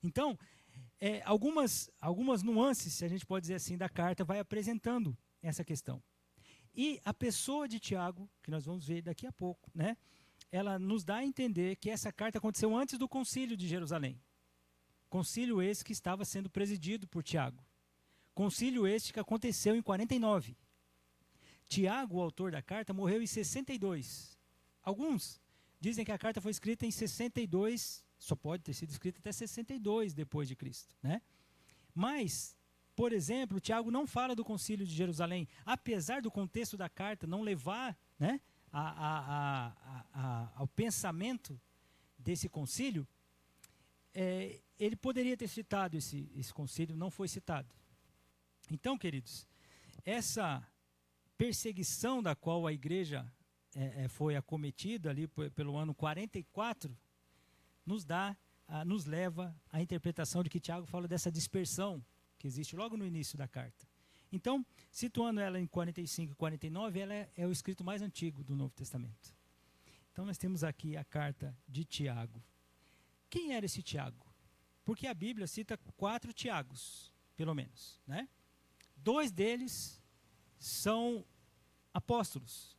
Então, algumas nuances, se a gente pode dizer assim, da carta vai apresentando essa questão. E a pessoa de Tiago, que nós vamos ver daqui a pouco, né, ela nos dá a entender que essa carta aconteceu antes do concílio de Jerusalém. Concílio esse que estava sendo presidido por Tiago. Concílio este que aconteceu em 49. Tiago, o autor da carta, morreu em 62. Alguns dizem que a carta foi escrita em 62, só pode ter sido escrita até 62 depois de Cristo, né? Mas, por exemplo, Tiago não fala do concílio de Jerusalém, apesar do contexto da carta não levar, né, ao pensamento desse concílio, ele poderia ter citado esse concílio, não foi citado. Então, queridos, essa perseguição da qual a igreja foi acometida ali pelo ano 44, nos leva à interpretação de que Tiago fala dessa dispersão que existe logo no início da carta. Então, situando ela em 45 e 49, ela é o escrito mais antigo do Novo Testamento. Então, nós temos aqui a carta de Tiago. Quem era esse Tiago? Porque a Bíblia cita 4 Tiagos, pelo menos, né? 2 deles são apóstolos,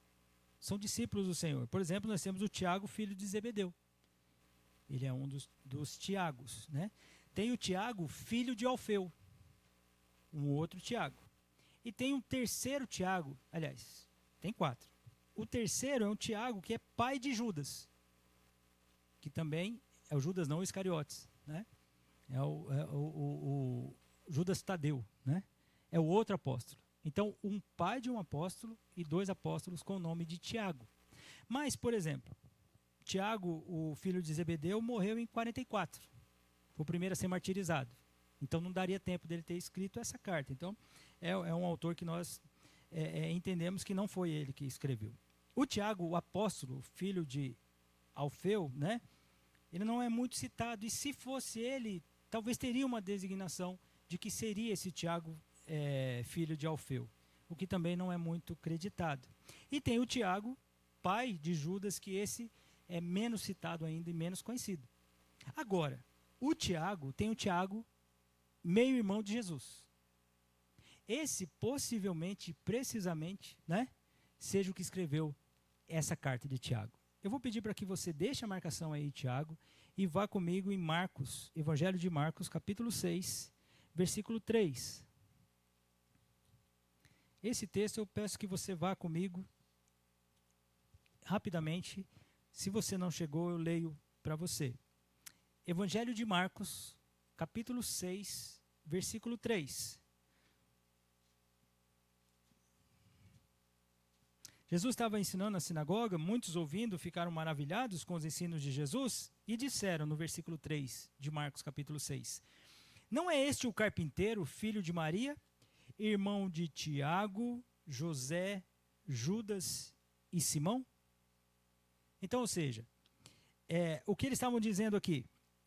são discípulos do Senhor. Por exemplo, nós temos o Tiago, filho de Zebedeu. Ele é um dos Tiagos, né? Tem o Tiago, filho de Alfeu, um outro Tiago. E tem um terceiro Tiago, aliás, tem 4. O terceiro é um Tiago que é pai de Judas, que também é o Judas, não o Iscariotes, né? É o Judas Tadeu, né? É o outro apóstolo. Então, um pai de um apóstolo e 2 apóstolos com o nome de Tiago. Mas, por exemplo, Tiago, o filho de Zebedeu, morreu em 44. Foi o primeiro a ser martirizado. Então, não daria tempo dele ter escrito essa carta. Então, é um autor que nós entendemos que não foi ele que escreveu. O Tiago, o apóstolo, o filho de Alfeu, né? Ele não é muito citado. E se fosse ele, talvez teria uma designação de que seria esse Tiago, filho de Alfeu, o que também não é muito creditado. E tem o Tiago, pai de Judas, que esse é menos citado ainda e menos conhecido. Agora, tem o Tiago, meio-irmão de Jesus. Esse possivelmente, precisamente, né, seja o que escreveu essa carta de Tiago. Eu vou pedir para que você deixe a marcação aí, Tiago, e vá comigo em Marcos, Evangelho de Marcos, capítulo 6, versículo 3. Esse texto eu peço que você vá comigo rapidamente. Se você não chegou, eu leio para você. Evangelho de Marcos, capítulo 6, versículo 3. Jesus estava ensinando na sinagoga, muitos ouvindo ficaram maravilhados com os ensinos de Jesus e disseram no versículo 3 de Marcos capítulo 6: Não é este o carpinteiro, filho de Maria, irmão de Tiago, José, Judas e Simão? Então, ou seja, o que eles estavam dizendo aqui,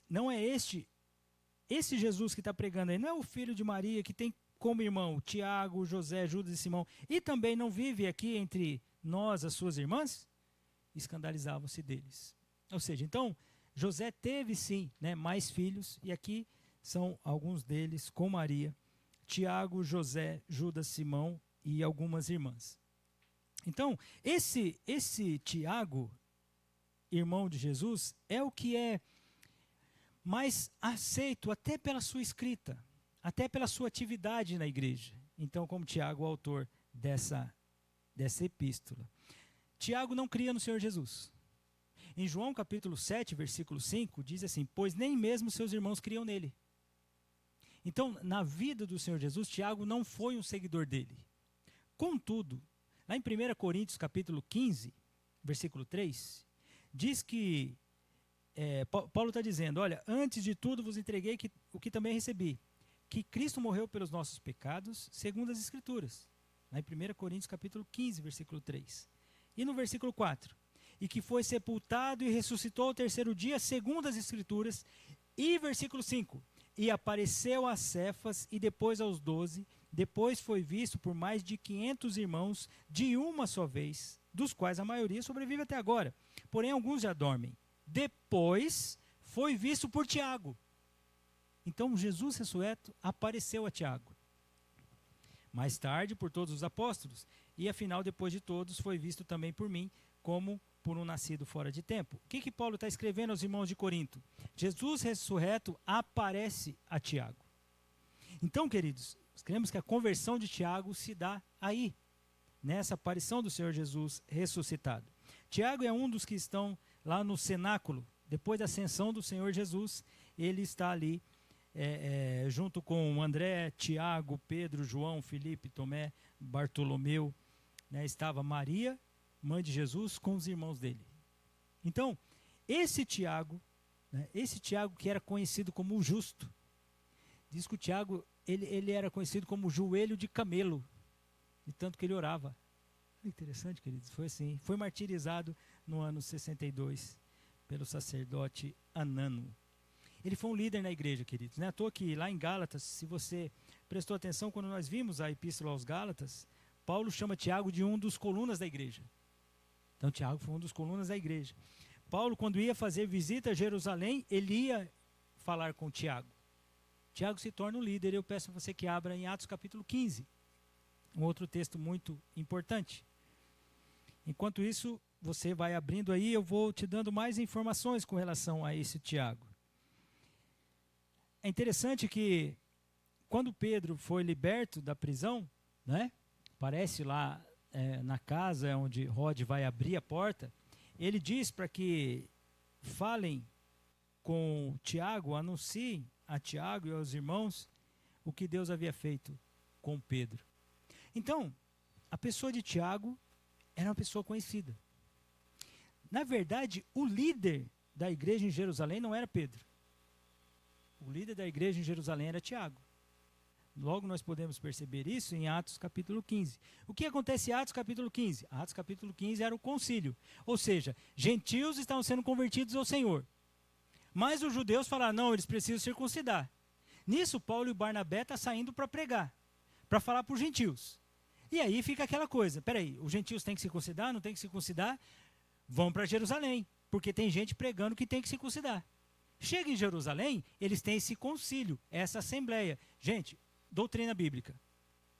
não é esse Jesus que está pregando aí, não é o filho de Maria que tem como irmão Tiago, José, Judas e Simão, e também não vive aqui entre nós, as suas irmãs? Escandalizavam-se deles. Ou seja, então, José teve sim, né, mais filhos, e aqui são alguns deles com Maria, Tiago, José, Judas, Simão e algumas irmãs. Então, esse Tiago, irmão de Jesus, é o que é mais aceito até pela sua escrita, até pela sua atividade na igreja. Então, como Tiago, o autor dessa epístola. Tiago não cria no Senhor Jesus. Em João capítulo 7, versículo 5, diz assim: pois nem mesmo seus irmãos criam nele. Então, na vida do Senhor Jesus, Tiago não foi um seguidor dele. Contudo, lá em 1 Coríntios capítulo 15, versículo 3, diz que, Paulo está dizendo, olha, antes de tudo vos entreguei o que também recebi, que Cristo morreu pelos nossos pecados, segundo as Escrituras. Lá em 1 Coríntios capítulo 15, versículo 3. E no versículo 4, e que foi sepultado e ressuscitou ao terceiro dia, segundo as Escrituras. E versículo 5, e apareceu a Cefas e depois aos 12, depois foi visto por mais de 500 irmãos de uma só vez, dos quais a maioria sobrevive até agora, porém alguns já dormem. Depois foi visto por Tiago. Então Jesus ressurreto apareceu a Tiago. Mais tarde, por todos os apóstolos, e afinal, depois de todos, foi visto também por mim, como por um nascido fora de tempo. O que Paulo está escrevendo aos irmãos de Corinto? Jesus ressurreto aparece a Tiago. Então, queridos, cremos que a conversão de Tiago se dá aí, nessa aparição do Senhor Jesus ressuscitado. Tiago é um dos que estão lá no cenáculo, depois da ascensão do Senhor Jesus, ele está ali junto com André, Tiago, Pedro, João, Filipe, Tomé, Bartolomeu, né, estava Maria, mãe de Jesus, com os irmãos dele. Então, esse Tiago, né, esse Tiago que era conhecido como o justo, diz que o Tiago ele era conhecido como o joelho de camelo, de tanto que ele orava. Interessante, queridos, foi assim. Foi martirizado no ano 62 pelo sacerdote Anano. Ele foi um líder na igreja, queridos. Não é à toa que lá em Gálatas, se você prestou atenção, quando nós vimos a epístola aos Gálatas, Paulo chama Tiago de um dos colunas da igreja. Então Tiago foi um dos colunas da igreja. Paulo, quando ia fazer visita a Jerusalém, ele ia falar com Tiago. Tiago se torna um líder. Eu peço a você que abra em Atos capítulo 15. Um outro texto muito importante. Enquanto isso, você vai abrindo aí, eu vou te dando mais informações com relação a esse Tiago. É interessante que quando Pedro foi liberto da prisão, né, aparece lá na casa onde Rod vai abrir a porta, ele diz para que falem com Tiago, anunciem a Tiago e aos irmãos o que Deus havia feito com Pedro. Então, a pessoa de Tiago era uma pessoa conhecida. Na verdade, o líder da igreja em Jerusalém não era Pedro. O líder da igreja em Jerusalém era Tiago. Logo nós podemos perceber isso em Atos capítulo 15. O que acontece em Atos capítulo 15? Atos capítulo 15 era o concílio. Ou seja, gentios estavam sendo convertidos ao Senhor. Mas os judeus falaram, não, eles precisam circuncidar. Nisso, Paulo e Barnabé estão saindo para pregar, para falar para os gentios. E aí fica aquela coisa, peraí, os gentios têm que circuncidar, não têm que circuncidar? Vão para Jerusalém, porque tem gente pregando que tem que circuncidar. Chega em Jerusalém, eles têm esse concílio, essa assembleia. Gente, doutrina bíblica.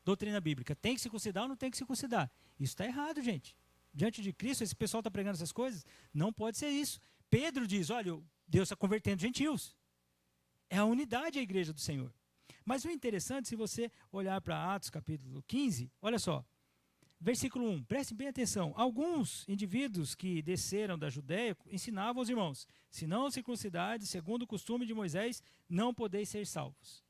Doutrina bíblica. Tem que circuncidar ou não tem que circuncidar? Isso está errado, gente. Diante de Cristo, esse pessoal está pregando essas coisas? Não pode ser isso. Pedro diz, olha, Deus está convertendo gentios. É a unidade a igreja do Senhor. Mas o interessante, se você olhar para Atos capítulo 15, olha só. Versículo 1, preste bem atenção. Alguns indivíduos que desceram da Judéia ensinavam aos irmãos, se não circuncidade, segundo o costume de Moisés, não podeis ser salvos.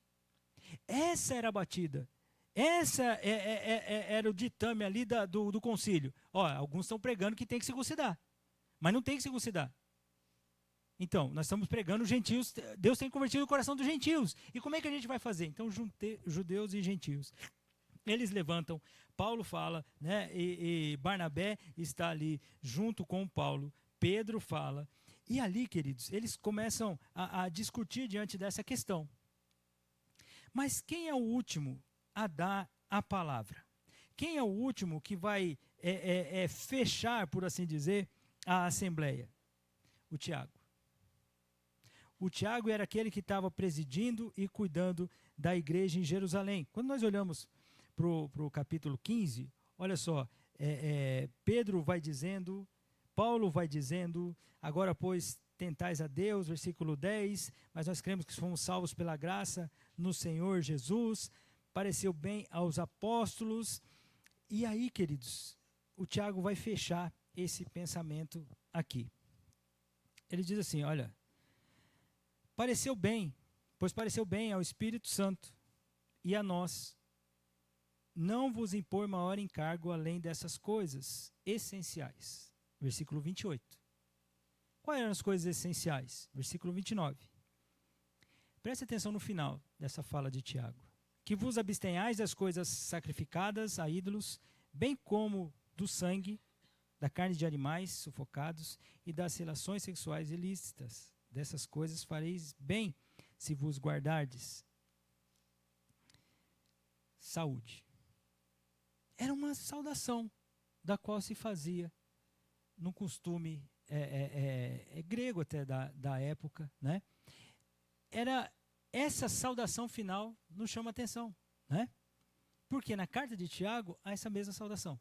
Essa era a batida. Essa era o ditame ali do concílio. Ó, alguns estão pregando que tem que circuncidar, mas não tem que circuncidar. Então, nós estamos pregando gentios, Deus tem convertido o coração dos gentios. E como é que a gente vai fazer? Então, judeus e gentios. Eles levantam, Paulo fala, né, e Barnabé está ali junto com Paulo, Pedro fala, e ali, queridos, eles começam a discutir diante dessa questão. Mas quem é o último a dar a palavra? Quem é o último que vai fechar, por assim dizer, a assembleia? O Tiago. O Tiago era aquele que estava presidindo e cuidando da igreja em Jerusalém. Quando nós olhamos para o capítulo 15, olha só, Pedro vai dizendo, Paulo vai dizendo, agora pois tentais a Deus, versículo 10, mas nós cremos que fomos salvos pela graça no Senhor Jesus, pareceu bem aos apóstolos, e aí, queridos, o Tiago vai fechar esse pensamento aqui. Ele diz assim, olha, pareceu bem, pois pareceu bem ao Espírito Santo e a nós, não vos impor maior encargo além dessas coisas essenciais. Versículo 28. Quais eram as coisas essenciais? Versículo 29. Preste atenção no final dessa fala de Tiago. Que vos abstenhais das coisas sacrificadas a ídolos, bem como do sangue, da carne de animais sufocados e das relações sexuais ilícitas. Dessas coisas fareis bem se vos guardardes. Saúde. Era uma saudação da qual se fazia num costume grego até da época, né? Era essa saudação final nos chama atenção, né? Porque na carta de Tiago há essa mesma saudação.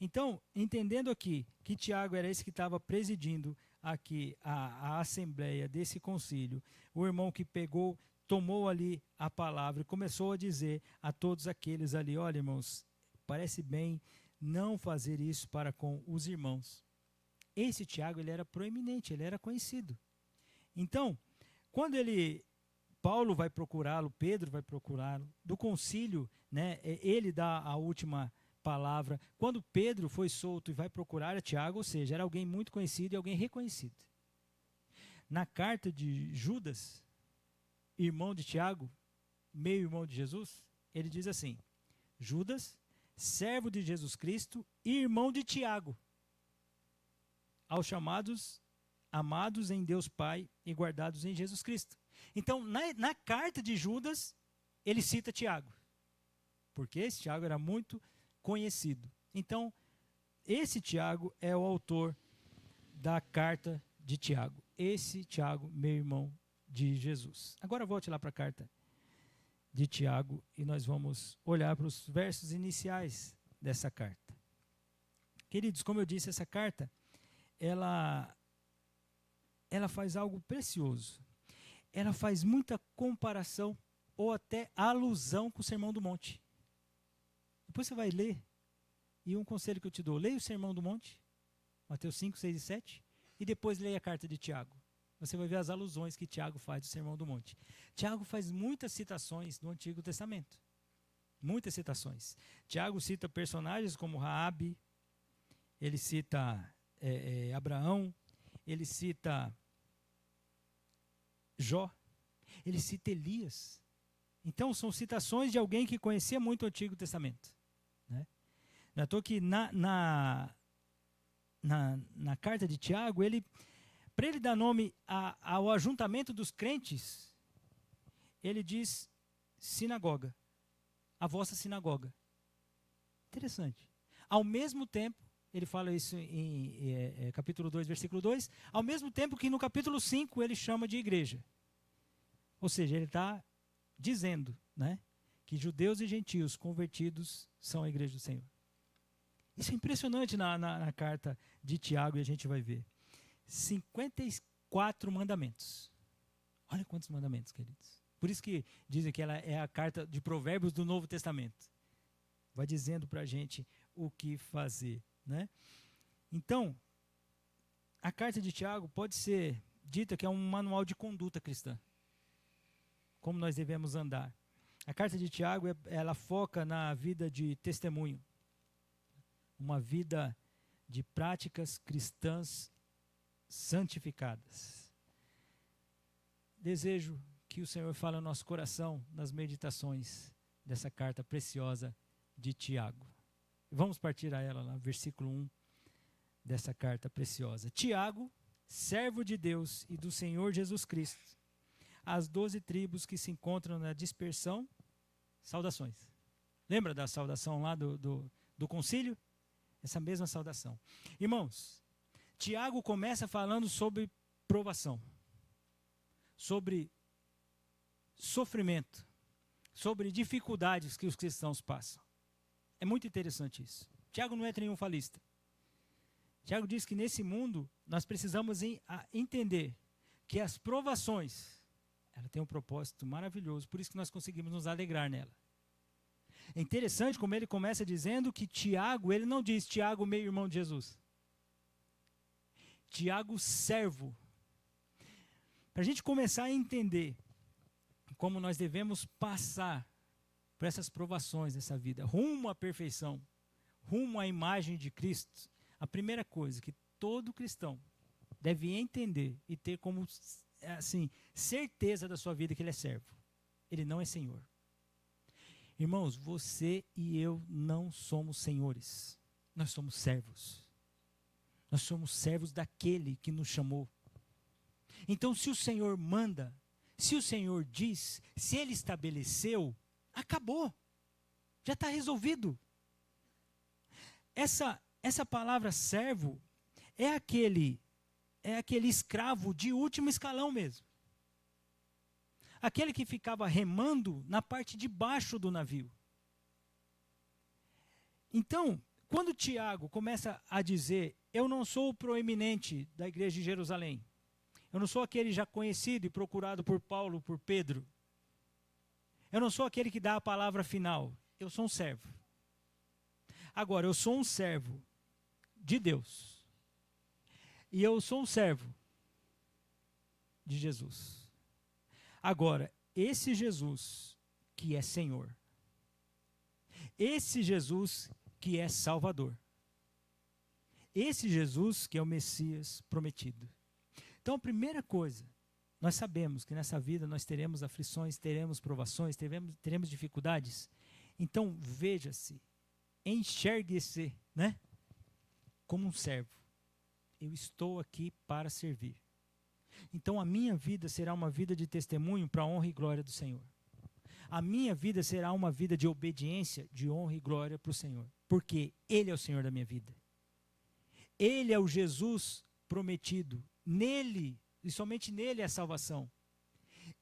Então, entendendo aqui que Tiago era esse que estava presidindo aqui a assembleia desse concílio, o irmão que tomou ali a palavra e começou a dizer a todos aqueles ali, olha, irmãos, parece bem não fazer isso para com os irmãos. Esse Tiago, ele era proeminente, ele era conhecido. Então, quando Paulo vai procurá-lo, Pedro vai procurá-lo, do concílio, né, ele dá a última palavra. Quando Pedro foi solto e vai procurar a Tiago, ou seja, era alguém muito conhecido e alguém reconhecido. Na carta de Judas, irmão de Tiago, meio-irmão de Jesus, ele diz assim, Judas, servo de Jesus Cristo e irmão de Tiago, aos chamados, amados em Deus Pai e guardados em Jesus Cristo. Então, na carta de Judas, ele cita Tiago, porque esse Tiago era muito conhecido. Então, esse Tiago é o autor da carta de Tiago. Esse Tiago, meu irmão de Jesus. Agora volte lá para a carta de Tiago e nós vamos olhar para os versos iniciais dessa carta. Queridos, como eu disse, essa carta, ela faz algo precioso. Ela faz muita comparação ou até alusão com o Sermão do Monte. Depois você vai ler, e um conselho que eu te dou, leia o Sermão do Monte, Mateus 5, 6 e 7, e depois leia a carta de Tiago. Você vai ver as alusões que Tiago faz do Sermão do Monte. Tiago faz muitas citações do Antigo Testamento. Muitas citações. Tiago cita personagens como Raabe, ele cita Abraão, ele cita Jó, ele cita Elias. Então, são citações de alguém que conhecia muito o Antigo Testamento. Né? Não é à toa que na carta de Tiago, para ele dar nome ao ajuntamento dos crentes, ele diz sinagoga, a vossa sinagoga. Interessante. Ao mesmo tempo, ele fala isso em capítulo 2, versículo 2, ao mesmo tempo que no capítulo 5 ele chama de igreja. Ou seja, ele está dizendo, né, que judeus e gentios convertidos são a igreja do Senhor. Isso é impressionante na carta de Tiago, e a gente vai ver. 54 mandamentos. Olha quantos mandamentos, queridos. Por isso que dizem que ela é a carta de Provérbios do Novo Testamento. Vai dizendo para a gente o que fazer. Né? Então, a carta de Tiago pode ser dita que é um manual de conduta cristã. Como nós devemos andar. A carta de Tiago, ela foca na vida de testemunho. Uma vida de práticas cristãs santificadas. Desejo que o Senhor fale ao nosso coração nas meditações dessa carta preciosa de Tiago. Vamos partir a ela lá, versículo 1 dessa carta preciosa. Tiago, servo de Deus e do Senhor Jesus Cristo, as 12 tribos que se encontram na dispersão, saudações. Lembra da saudação lá do concílio? Essa mesma saudação. Irmãos, Tiago começa falando sobre provação, sobre sofrimento, sobre dificuldades que os cristãos passam. É muito interessante isso. Tiago não é triunfalista. Tiago diz que nesse mundo nós precisamos entender que as provações, ela tem um propósito maravilhoso, por isso que nós conseguimos nos alegrar nela. É interessante como ele começa dizendo que Tiago, ele não diz Tiago, meio-irmão de Jesus. Tiago, servo. Para a gente começar a entender como nós devemos passar por essas provações dessa vida, rumo à perfeição, rumo à imagem de Cristo, a primeira coisa que todo cristão deve entender e ter como assim, certeza da sua vida que ele é servo. Ele não é senhor. Irmãos, você e eu não somos senhores. Nós somos servos. Nós somos servos daquele que nos chamou. Então, se o Senhor manda, se o Senhor diz, se Ele estabeleceu, acabou. Já está resolvido. Essa palavra servo é aquele escravo de último escalão mesmo. aquele que ficava remando na parte de baixo do navio. Então, quando Tiago começa a dizer, eu não sou o proeminente da igreja de Jerusalém, eu não sou aquele já conhecido e procurado por Paulo, por Pedro, eu não sou aquele que dá a palavra final, eu sou um servo. Agora, eu sou um servo de Deus, e eu sou um servo de Jesus. Agora, esse Jesus que é Senhor, esse Jesus que é Salvador, esse Jesus que é o Messias prometido. Então, a primeira coisa, nós sabemos que nessa vida nós teremos aflições, teremos provações, teremos dificuldades. Então, veja-se, enxergue-se, né, como um servo. Eu estou aqui para servir. Então, a minha vida será uma vida de testemunho para a honra e glória do Senhor. A minha vida será uma vida de obediência, de honra e glória para o Senhor. Porque Ele é o Senhor da minha vida. Ele é o Jesus prometido. Nele, e somente nele é a salvação.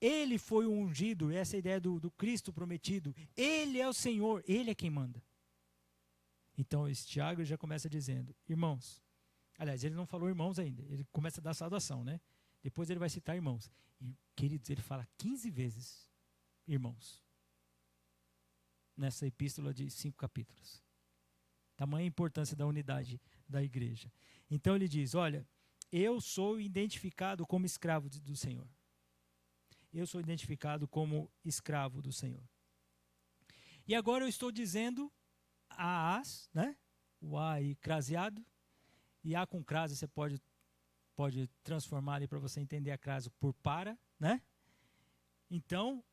Ele foi o ungido, essa é a ideia do Cristo prometido. Ele é o Senhor, Ele é quem manda. Então, esse Tiago já começa dizendo, irmãos. Aliás, ele não falou irmãos ainda, ele começa a dar saudação, né? Depois ele vai citar irmãos. E, queridos, ele fala 15 vezes irmãos. Nessa epístola de 5 capítulos. Tamanha importância da unidade da igreja. Então ele diz, olha, eu sou identificado como escravo do Senhor. Eu sou identificado como escravo do Senhor. E agora eu estou dizendo a as, né? O a aí craseado. E a com crase você pode transformar ali para você entender a crase por para, né? Então,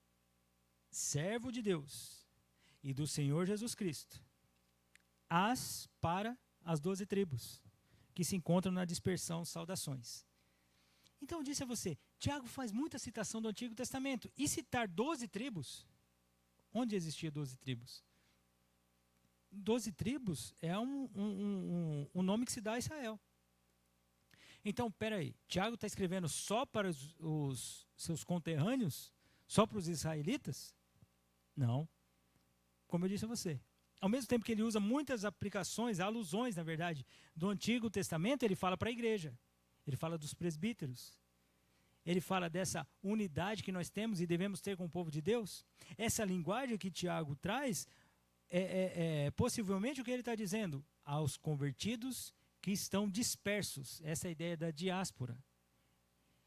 servo de Deus e do Senhor Jesus Cristo, para as 12 tribos que se encontram na dispersão, saudações. Então eu disse a você, Tiago faz muita citação do Antigo Testamento. E citar 12 tribos? Onde existia 12 tribos? 12 tribos é um nome que se dá a Israel. Então, peraí, Tiago está escrevendo só para os seus conterrâneos? Só para os israelitas? Não. Como eu disse a você. Ao mesmo tempo que ele usa muitas aplicações, alusões, na verdade, do Antigo Testamento, ele fala para a igreja. Ele fala dos presbíteros. Ele fala dessa unidade que nós temos e devemos ter com o povo de Deus. Essa linguagem que Tiago traz possivelmente o que ele está dizendo? Aos convertidos que estão dispersos. Essa é a ideia da diáspora.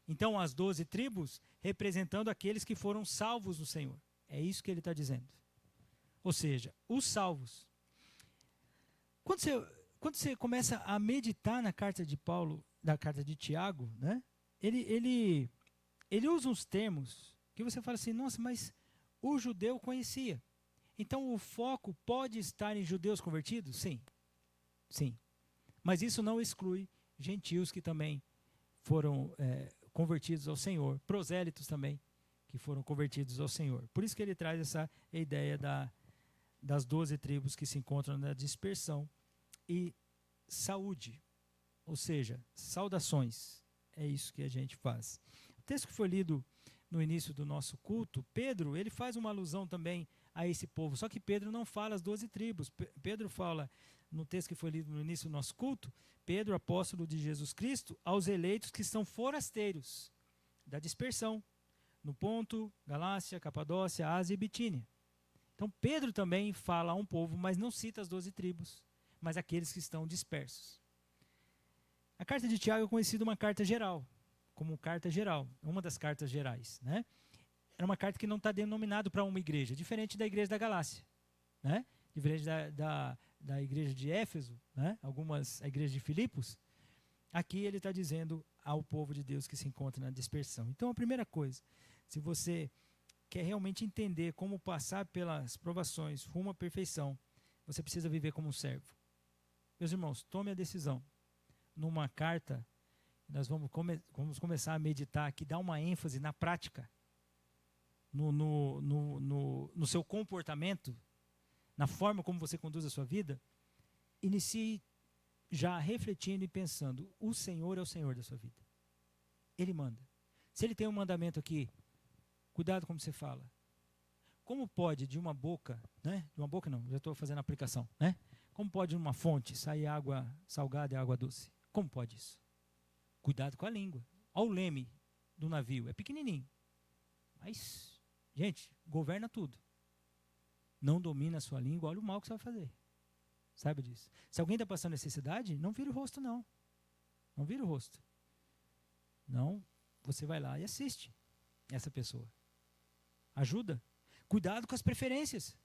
Então, as 12 tribos representando aqueles que foram salvos no Senhor. É isso que ele está dizendo. Ou seja, os salvos. Quando você começa a meditar na carta de Paulo, na carta de Tiago, né? Ele usa uns termos que você fala assim, nossa, mas o judeu conhecia. Então o foco pode estar em judeus convertidos? Sim. Sim. Mas isso não exclui gentios que também foram convertidos ao Senhor, prosélitos também, que foram convertidos ao Senhor. Por isso que ele traz essa ideia das 12 tribos que se encontram na dispersão. E saúde, ou seja, saudações. É isso que a gente faz. O texto que foi lido no início do nosso culto, Pedro, ele faz uma alusão também a esse povo. Só que Pedro não fala as 12 tribos. Pedro fala, no texto que foi lido no início do nosso culto, Pedro, apóstolo de Jesus Cristo, aos eleitos que são forasteiros da dispersão, no Ponto, Galácia, Capadócia, Ásia e Bitínia. Então Pedro também fala a um povo, mas não cita as 12 tribos, mas aqueles que estão dispersos. A carta de Tiago é conhecida uma carta geral, como carta geral, uma das cartas gerais, né? Era uma carta que não está denominada para uma igreja, diferente da igreja da Galácia, né? Diferente da igreja de Éfeso, né? A igreja de Filipos. Aqui ele está dizendo ao povo de Deus que se encontra na dispersão. Então a primeira coisa, se você quer realmente entender como passar pelas provações rumo à perfeição, você precisa viver como um servo. Meus irmãos, tome a decisão. Numa carta, nós vamos começar a meditar aqui, dar uma ênfase na prática, no seu comportamento, na forma como você conduz a sua vida. Inicie já refletindo e pensando, o Senhor é o Senhor da sua vida. Ele manda. Se Ele tem um mandamento aqui, Cuidado como você fala. Como pode de uma boca, né? De uma boca não, já estou fazendo a aplicação, né? Como pode de uma fonte sair água salgada e água doce? Como pode isso? Cuidado com a língua. Olha o leme do navio, é pequenininho. Mas, gente, governa tudo. Não domina a sua língua, olha o mal que você vai fazer. Sabe disso? Se alguém está passando necessidade, não vira o rosto, não. Não vira o rosto. Não, você vai lá e assiste essa pessoa. Ajuda. Cuidado com as preferências.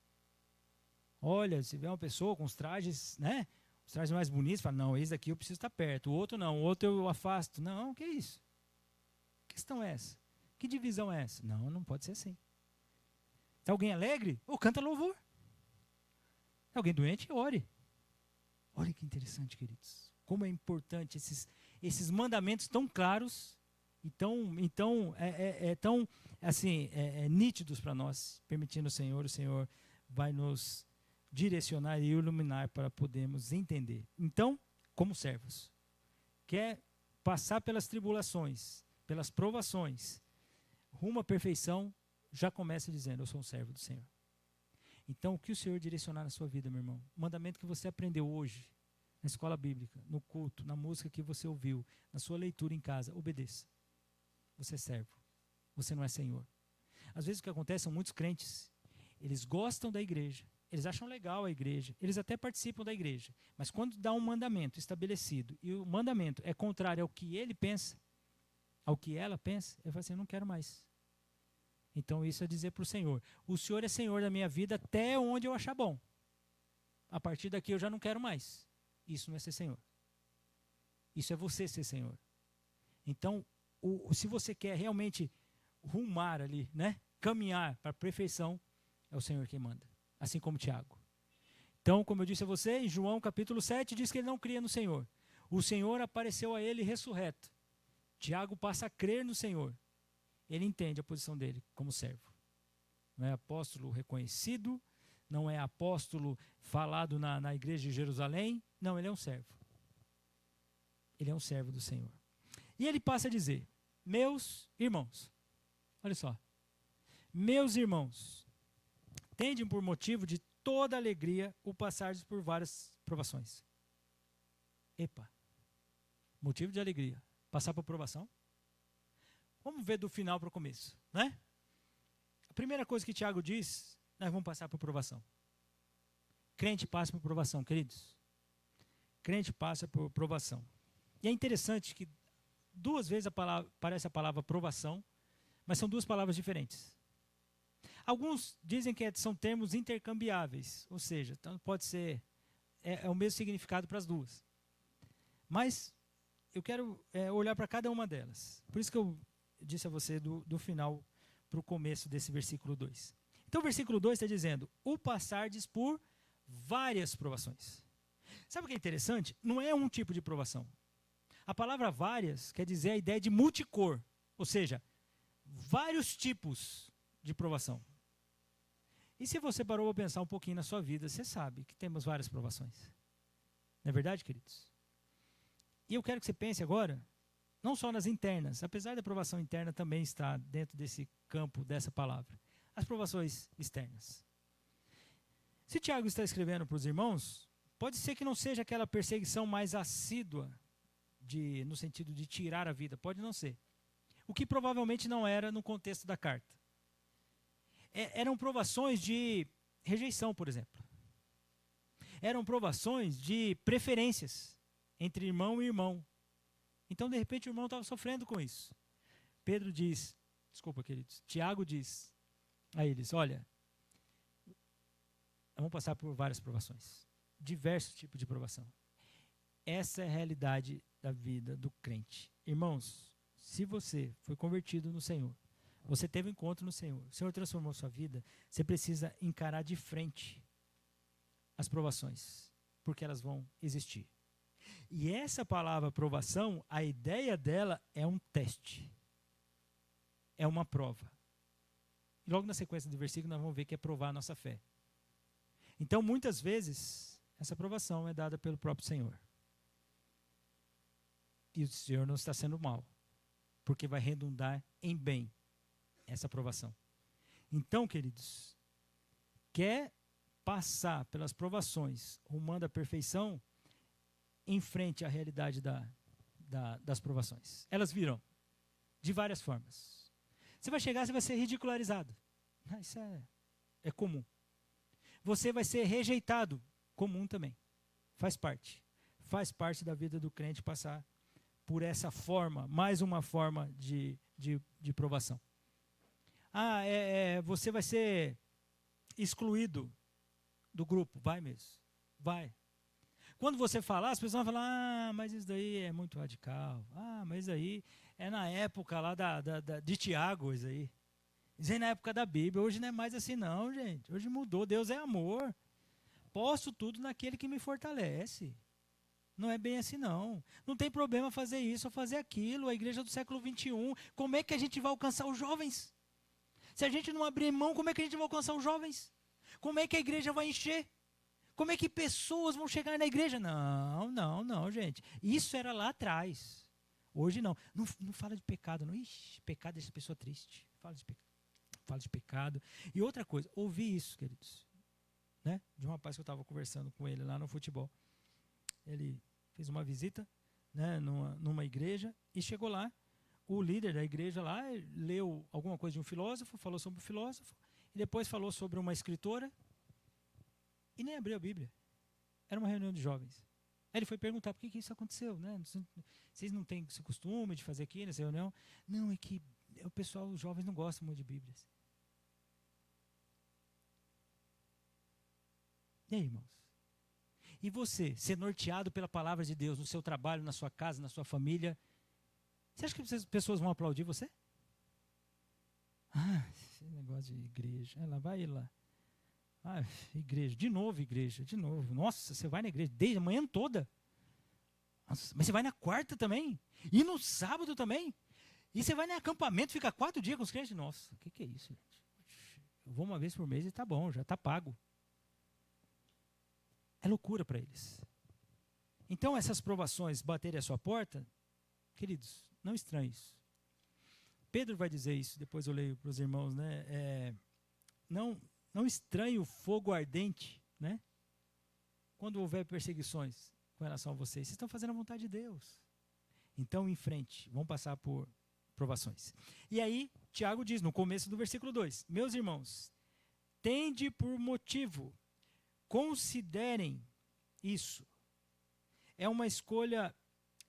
Olha, se vê uma pessoa com os trajes, né? Os trajes mais bonitos, fala, não, esse daqui eu preciso estar perto. O outro não, o outro eu afasto. Não, que isso? Que questão é essa? Que divisão é essa? Não, não pode ser assim. Se alguém é alegre, canta louvor. Se alguém doente, ore. Olha que interessante, queridos. Como é importante esses mandamentos tão claros e tão assim, nítidos para nós, permitindo o Senhor vai nos direcionar e iluminar para podermos entender. Então, como servos, quer passar pelas tribulações, pelas provações, rumo à perfeição, já começa dizendo, eu sou um servo do Senhor. Então, o que o Senhor direcionar na sua vida, meu irmão? O mandamento que você aprendeu hoje, na escola bíblica, no culto, na música que você ouviu, na sua leitura em casa, obedeça. Você é servo. Você não é senhor. Às vezes o que acontece são muitos crentes, eles gostam da igreja, eles acham legal a igreja, eles até participam da igreja, mas quando dá um mandamento estabelecido e o mandamento é contrário ao que ele pensa, ao que ela pensa, ele fala assim, eu não quero mais. Então isso é dizer para o Senhor, o Senhor é Senhor da minha vida até onde eu achar bom. A partir daqui eu já não quero mais. Isso não é ser Senhor. Isso é você ser Senhor. Então, se você quer realmente rumar ali, né, caminhar para a perfeição, é o Senhor quem manda. Assim como Tiago. Então, como eu disse a você, em João capítulo 7, diz que ele não cria no Senhor. O Senhor apareceu a ele ressurreto. Tiago passa a crer no Senhor. Ele entende a posição dele como servo. Não é apóstolo reconhecido, não é apóstolo falado na igreja de Jerusalém. Não, ele é um servo. Ele é um servo do Senhor. E ele passa a dizer, meus irmãos, olha só, meus irmãos, tendem por motivo de toda alegria o passardes por várias provações. Epa, motivo de alegria, passar por provação? Vamos ver do final para o começo, né? A primeira coisa que Tiago diz, nós vamos passar por provação. Crente passa por provação, queridos. Crente passa por provação. E é interessante que 2 vezes aparece a palavra provação, mas são 2 palavras diferentes. Alguns dizem que são termos intercambiáveis, ou seja, então pode ser, é o mesmo significado para as 2. Mas eu quero olhar para cada uma delas. Por isso que eu disse a você do final para o começo desse versículo 2. Então o versículo 2 está dizendo, o passardes por várias provações. Sabe o que é interessante? Não é um tipo de provação. A palavra várias quer dizer a ideia de multicor, ou seja, vários tipos de provação. E se você parou para pensar um pouquinho na sua vida, você sabe que temos várias provações. Não é verdade, queridos? E eu quero que você pense agora, não só nas internas, apesar da provação interna também estar dentro desse campo, dessa palavra, as provações externas. Se Tiago está escrevendo para os irmãos, pode ser que não seja aquela perseguição mais assídua, no sentido de tirar a vida, pode não ser. O que provavelmente não era no contexto da carta. Eram provações de rejeição, por exemplo. Eram provações de preferências entre irmão e irmão. Então, de repente, o irmão estava sofrendo com isso. Tiago diz a eles, olha, vamos passar por várias provações. Diversos tipos de provação. Essa é a realidade da vida do crente. Irmãos, se você foi convertido no Senhor, você teve um encontro no Senhor, o Senhor transformou sua vida, você precisa encarar de frente as provações, porque elas vão existir. E essa palavra provação, a ideia dela é um teste. É uma prova. E logo na sequência do versículo nós vamos ver que é provar a nossa fé. Então, muitas vezes, essa provação é dada pelo próprio Senhor. E o Senhor não está sendo mal, porque vai redundar em bem essa provação. Então, queridos, quer passar pelas provações rumando à perfeição, enfrente a realidade das provações. Elas virão de várias formas. Você vai chegar, você vai ser ridicularizado. Isso é comum. Você vai ser rejeitado, comum também. Faz parte. Faz parte da vida do crente passar por essa forma, mais uma forma de provação. Você vai ser excluído do grupo. Vai mesmo. Vai. Quando você falar, as pessoas vão falar, mas isso daí é muito radical. Mas isso aí é na época lá de Tiago, isso aí. Isso aí na época da Bíblia. Hoje não é mais assim não, gente. Hoje mudou. Deus é amor. Posso tudo naquele que me fortalece. Não é bem assim não. Não tem problema fazer isso ou fazer aquilo. A igreja do século XXI. Como é que a gente vai alcançar os jovens? Se a gente não abrir mão, como é que a gente vai alcançar os jovens? Como é que a igreja vai encher? Como é que pessoas vão chegar na igreja? Não, gente. Isso era lá atrás. Hoje não. Não fala de pecado, não. Ixi, pecado deixa a pessoa triste. Fala de pecado. E outra coisa, ouvi isso, queridos. Né? De um rapaz que eu estava conversando com ele lá no futebol. Ele fez uma visita, né, numa igreja e chegou lá. O líder da igreja lá leu alguma coisa de um filósofo, falou sobre o filósofo, e depois falou sobre uma escritora, e nem abriu a Bíblia. Era uma reunião de jovens. Aí ele foi perguntar por que isso aconteceu, né? Vocês não têm esse costume de fazer aqui nessa reunião? Não, é que o pessoal, os jovens não gostam muito de Bíblias. E aí, irmãos? E você, ser norteado pela palavra de Deus no seu trabalho, na sua casa, na sua família, você acha que as pessoas vão aplaudir você? Esse negócio de igreja. Ela vai lá. Igreja. De novo. Nossa, você vai na igreja desde a manhã toda. Nossa, mas você vai na quarta também? E no sábado também? E você vai no acampamento, fica 4 dias com os crentes? Nossa, o que é isso, gente? Eu vou uma vez por mês e tá bom, já tá pago. É loucura para eles. Então, essas provações baterem à sua porta, queridos, não estranhe isso. Pedro vai dizer isso, depois eu leio para os irmãos, né? Não estranhe o fogo ardente, né? Quando houver perseguições com relação a vocês. Vocês estão fazendo a vontade de Deus. Então, em frente, vão passar por provações. E aí, Tiago diz, no começo do versículo 2, meus irmãos, tende por motivo, considerem isso. É uma escolha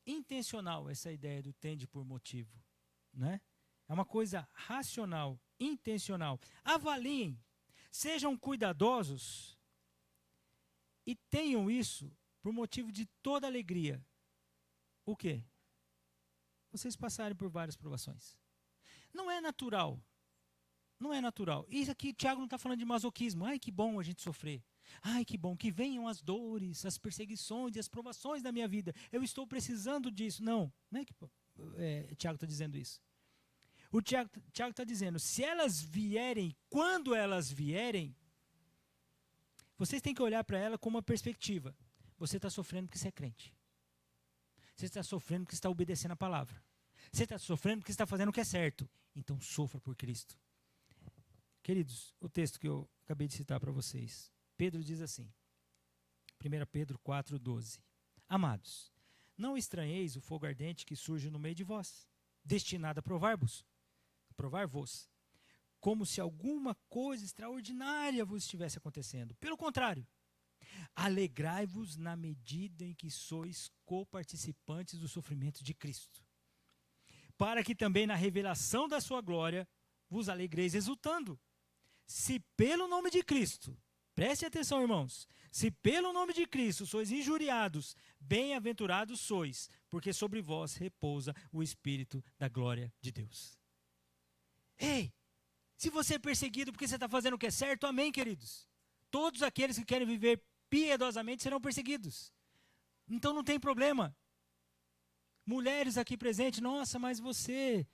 intencional, essa ideia do tende por motivo, né? É uma coisa racional, intencional. Avaliem, sejam cuidadosos e tenham isso por motivo de toda alegria. O quê? Vocês passarem por várias provações. Não é natural. Não é natural. Isso aqui, Tiago não está falando de masoquismo. Ai, que bom a gente sofrer. Ai, que bom que venham as dores, as perseguições e as provações da minha vida. Eu estou precisando disso. Não é que Tiago está dizendo isso. O Tiago está dizendo, se elas vierem, quando elas vierem, vocês têm que olhar para ela com uma perspectiva. Você está sofrendo porque você é crente. Você está sofrendo porque está obedecendo a palavra. Você está sofrendo porque está fazendo o que é certo. Então sofra por Cristo. Queridos, o texto que eu acabei de citar para vocês. Pedro diz assim, 1 Pedro 4,12. Amados, não estranheis o fogo ardente que surge no meio de vós, destinado a provar-vos, como se alguma coisa extraordinária vos estivesse acontecendo. Pelo contrário, alegrai-vos na medida em que sois coparticipantes do sofrimento de Cristo, para que também na revelação da sua glória vos alegreis exultando. Se pelo nome de Cristo, preste atenção, irmãos, se pelo nome de Cristo sois injuriados, bem-aventurados sois, porque sobre vós repousa o Espírito da glória de Deus. Ei, se você é perseguido porque você está fazendo o que é certo, amém, queridos. Todos aqueles que querem viver piedosamente serão perseguidos. Então não tem problema. Mulheres aqui presentes, nossa, mas você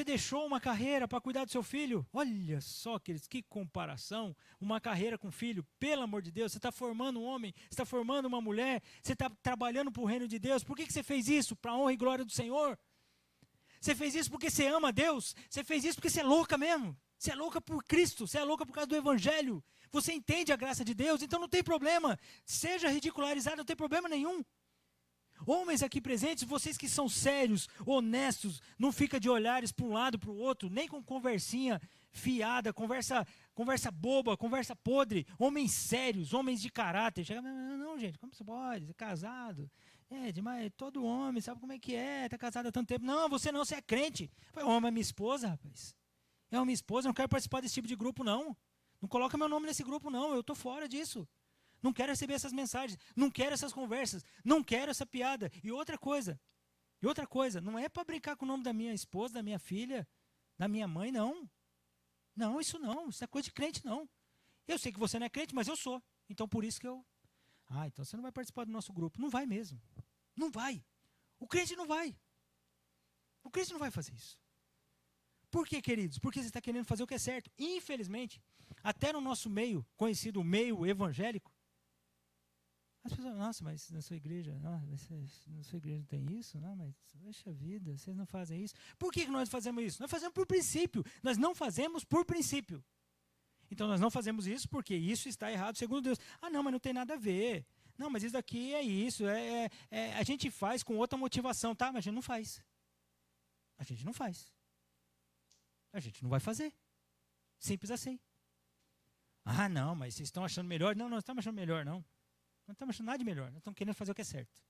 deixou uma carreira para cuidar do seu filho? Olha só, queridos, que comparação. Uma carreira com filho, pelo amor de Deus. Você está formando um homem, você está formando uma mulher, você está trabalhando para o reino de Deus. Por que você fez isso? Para a honra e glória do Senhor. Você fez isso porque você ama Deus? Você fez isso porque você é louca mesmo? Você é louca por Cristo, você é louca por causa do Evangelho. Você entende a graça de Deus, então não tem problema. Seja ridicularizado, não tem problema nenhum. Homens aqui presentes, vocês que são sérios, honestos, não fica de olhares para um lado para o outro, nem com conversinha fiada, conversa boba, conversa podre. Homens sérios, homens de caráter. Chega, não, gente, como você pode? Você é casado. É, demais, todo homem sabe como é que é, está casado há tanto tempo. Não, você é crente. Foi homem, é minha esposa, rapaz. É uma minha esposa, não quero participar desse tipo de grupo, não. Não coloca meu nome nesse grupo, não. Eu estou fora disso. Não quero receber essas mensagens. Não quero essas conversas. Não quero essa piada. E outra coisa, não é para brincar com o nome da minha esposa, da minha filha, da minha mãe, não. Não, isso não. Isso é coisa de crente, não. Eu sei que você não é crente, mas eu sou. Então, por isso que eu... então você não vai participar do nosso grupo. Não vai mesmo. Não vai. O crente não vai. O crente não vai fazer isso. Por quê, queridos? Porque você está querendo fazer o que é certo. Infelizmente, até no nosso meio, conhecido meio evangélico, as pessoas, nossa, mas na sua igreja, na sua igreja não tem isso? Não, mas, poxa vida, vocês não fazem isso. Por que nós fazemos isso? Nós fazemos por princípio. Nós não fazemos por princípio. Então, nós não fazemos isso porque isso está errado segundo Deus. Não, mas não tem nada a ver. Não, mas isso daqui é isso. A gente faz com outra motivação, tá? Mas a gente não faz. A gente não faz. A gente não vai fazer. Simples assim. Não, mas vocês estão achando melhor? Não, não estamos achando melhor, não. Não estamos achando nada de melhor. Nós estamos querendo fazer o que é certo.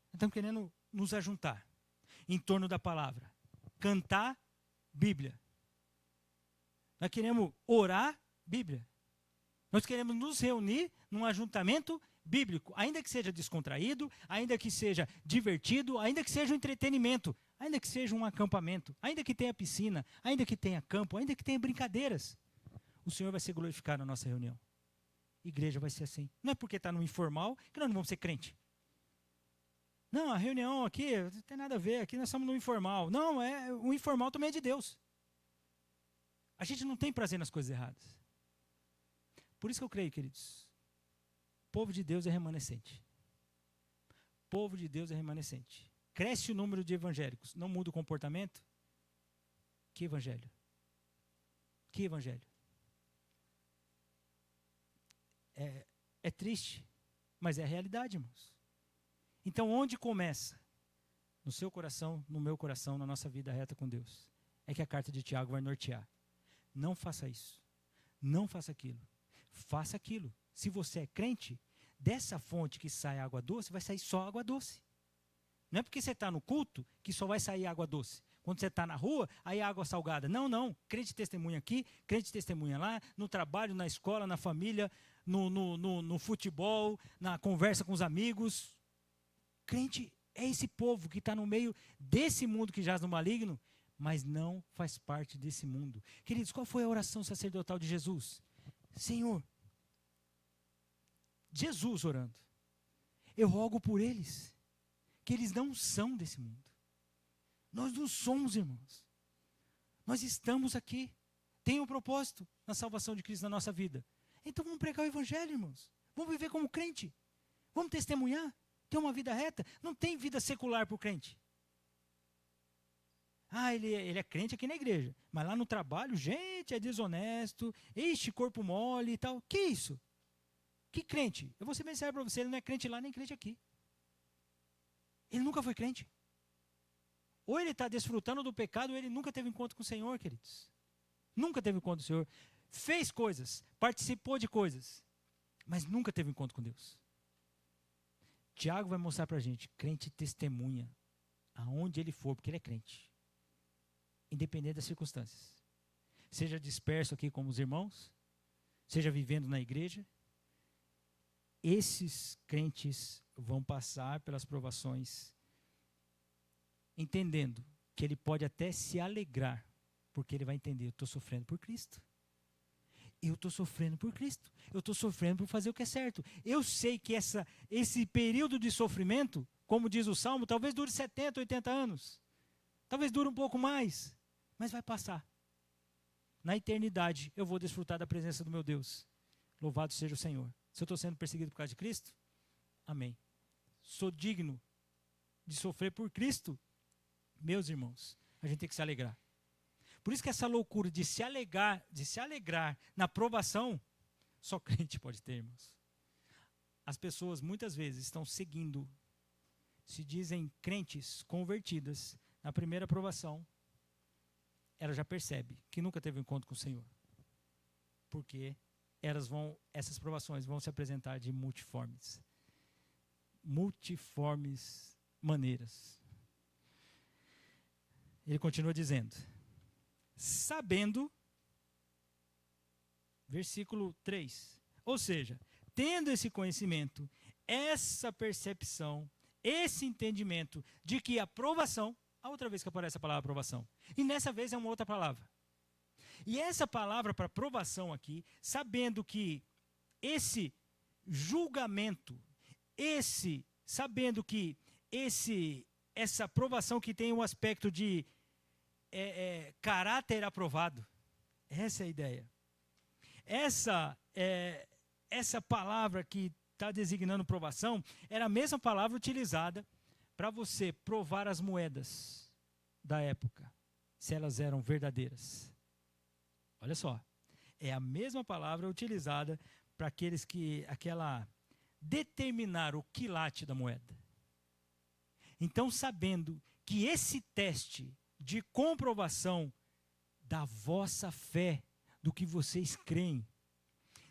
Nós estamos querendo nos ajuntar em torno da palavra. Cantar Bíblia. Nós queremos orar Bíblia. Nós queremos nos reunir num ajuntamento bíblico, ainda que seja descontraído, ainda que seja divertido, ainda que seja um entretenimento, ainda que seja um acampamento, ainda que tenha piscina, ainda que tenha campo, ainda que tenha brincadeiras. O Senhor vai ser glorificado na nossa reunião. Igreja vai ser assim. Não é porque está no informal que nós não vamos ser crente. Não, a reunião aqui não tem nada a ver, aqui nós estamos no informal. Não, o informal também é de Deus. A gente não tem prazer nas coisas erradas. Por isso que eu creio, queridos, o povo de Deus é remanescente. O povo de Deus é remanescente. Cresce o número de evangélicos, não muda o comportamento? Que evangelho? Que evangelho? É triste, mas é a realidade, irmãos. Então, onde começa? No seu coração, no meu coração, na nossa vida reta com Deus. É que a carta de Tiago vai nortear. Não faça isso. Não faça aquilo. Faça aquilo. Se você é crente, dessa fonte que sai água doce, vai sair só água doce. Não é porque você está no culto que só vai sair água doce. Quando você está na rua, aí é água salgada. Não, não. Crente testemunha aqui, crente testemunha lá, no trabalho, na escola, na família, no futebol, na conversa com os amigos. Crente é esse povo que está no meio desse mundo que jaz no maligno, mas não faz parte desse mundo. Queridos, qual foi a oração sacerdotal de Jesus? Senhor, Jesus orando, eu rogo por eles, que eles não são desse mundo. Nós não somos, irmãos. Nós estamos aqui. Tem um propósito na salvação de Cristo na nossa vida. Então vamos pregar o evangelho, irmãos. Vamos viver como crente. Vamos testemunhar. Ter uma vida reta. Não tem vida secular para o crente. Ele é crente aqui na igreja. Mas lá no trabalho, gente, é desonesto. Ixi, corpo mole e tal. Que isso? Que crente? Eu vou ser bem sério para você. Ele não é crente lá nem crente aqui. Ele nunca foi crente. Ou ele está desfrutando do pecado, ou ele nunca teve encontro com o Senhor, queridos. Nunca teve encontro com o Senhor. Fez coisas, participou de coisas, mas nunca teve encontro com Deus. Tiago vai mostrar para a gente, crente testemunha, aonde ele for, porque ele é crente. Independente das circunstâncias. Seja disperso aqui como os irmãos, seja vivendo na igreja, esses crentes vão passar pelas provações entendendo que ele pode até se alegrar, porque ele vai entender, eu estou sofrendo por Cristo. Eu estou sofrendo por Cristo. Eu estou sofrendo por fazer o que é certo. Eu sei que esse período de sofrimento, como diz o Salmo, talvez dure 70, 80 anos. Talvez dure um pouco mais, mas vai passar. Na eternidade, eu vou desfrutar da presença do meu Deus. Louvado seja o Senhor. Se eu estou sendo perseguido por causa de Cristo, amém. Sou digno de sofrer por Cristo. Meus irmãos, a gente tem que se alegrar. Por isso que essa loucura de se alegrar na provação, só crente pode ter, irmãos. As pessoas muitas vezes estão seguindo, se dizem crentes convertidas, na primeira provação, ela já percebe que nunca teve um encontro com o Senhor. Porque essas provações vão se apresentar de multiformes maneiras. Ele continua dizendo, sabendo, versículo 3, ou seja, tendo esse conhecimento, essa percepção, esse entendimento de que a provação, a outra vez que aparece a palavra aprovação, e nessa vez é uma outra palavra. E essa palavra para provação aqui, sabendo que esse julgamento, sabendo que essa provação que tem um aspecto de caráter aprovado, essa é a ideia. Essa palavra que está designando provação era a mesma palavra utilizada para você provar as moedas da época, se elas eram verdadeiras. Olha só, é a mesma palavra utilizada para determinar o quilate da moeda. Então, sabendo que esse teste de comprovação da vossa fé, do que vocês creem,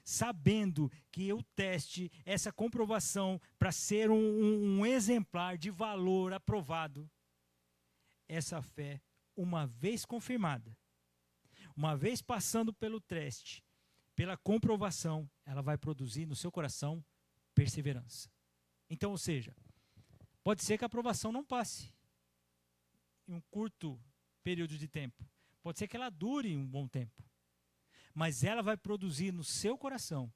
sabendo que o teste, essa comprovação para ser um exemplar de valor aprovado, essa fé, uma vez confirmada, uma vez passando pelo teste, pela comprovação, ela vai produzir no seu coração perseverança. Então, ou seja, pode ser que a aprovação não passe em um curto período de tempo. Pode ser que ela dure um bom tempo. Mas ela vai produzir no seu coração,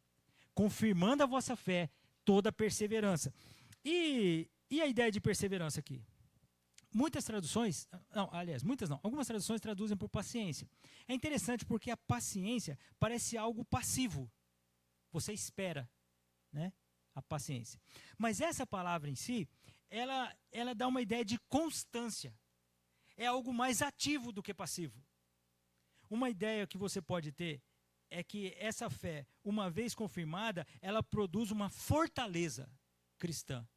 confirmando a vossa fé, toda a perseverança. E a ideia de perseverança aqui? Muitas traduções, muitas não, algumas traduções traduzem por paciência. É interessante porque a paciência parece algo passivo. Você espera, né? A paciência. Mas essa palavra em si, ela dá uma ideia de constância. É algo mais ativo do que passivo. Uma ideia que você pode ter é que essa fé, uma vez confirmada, ela produz uma fortaleza cristã.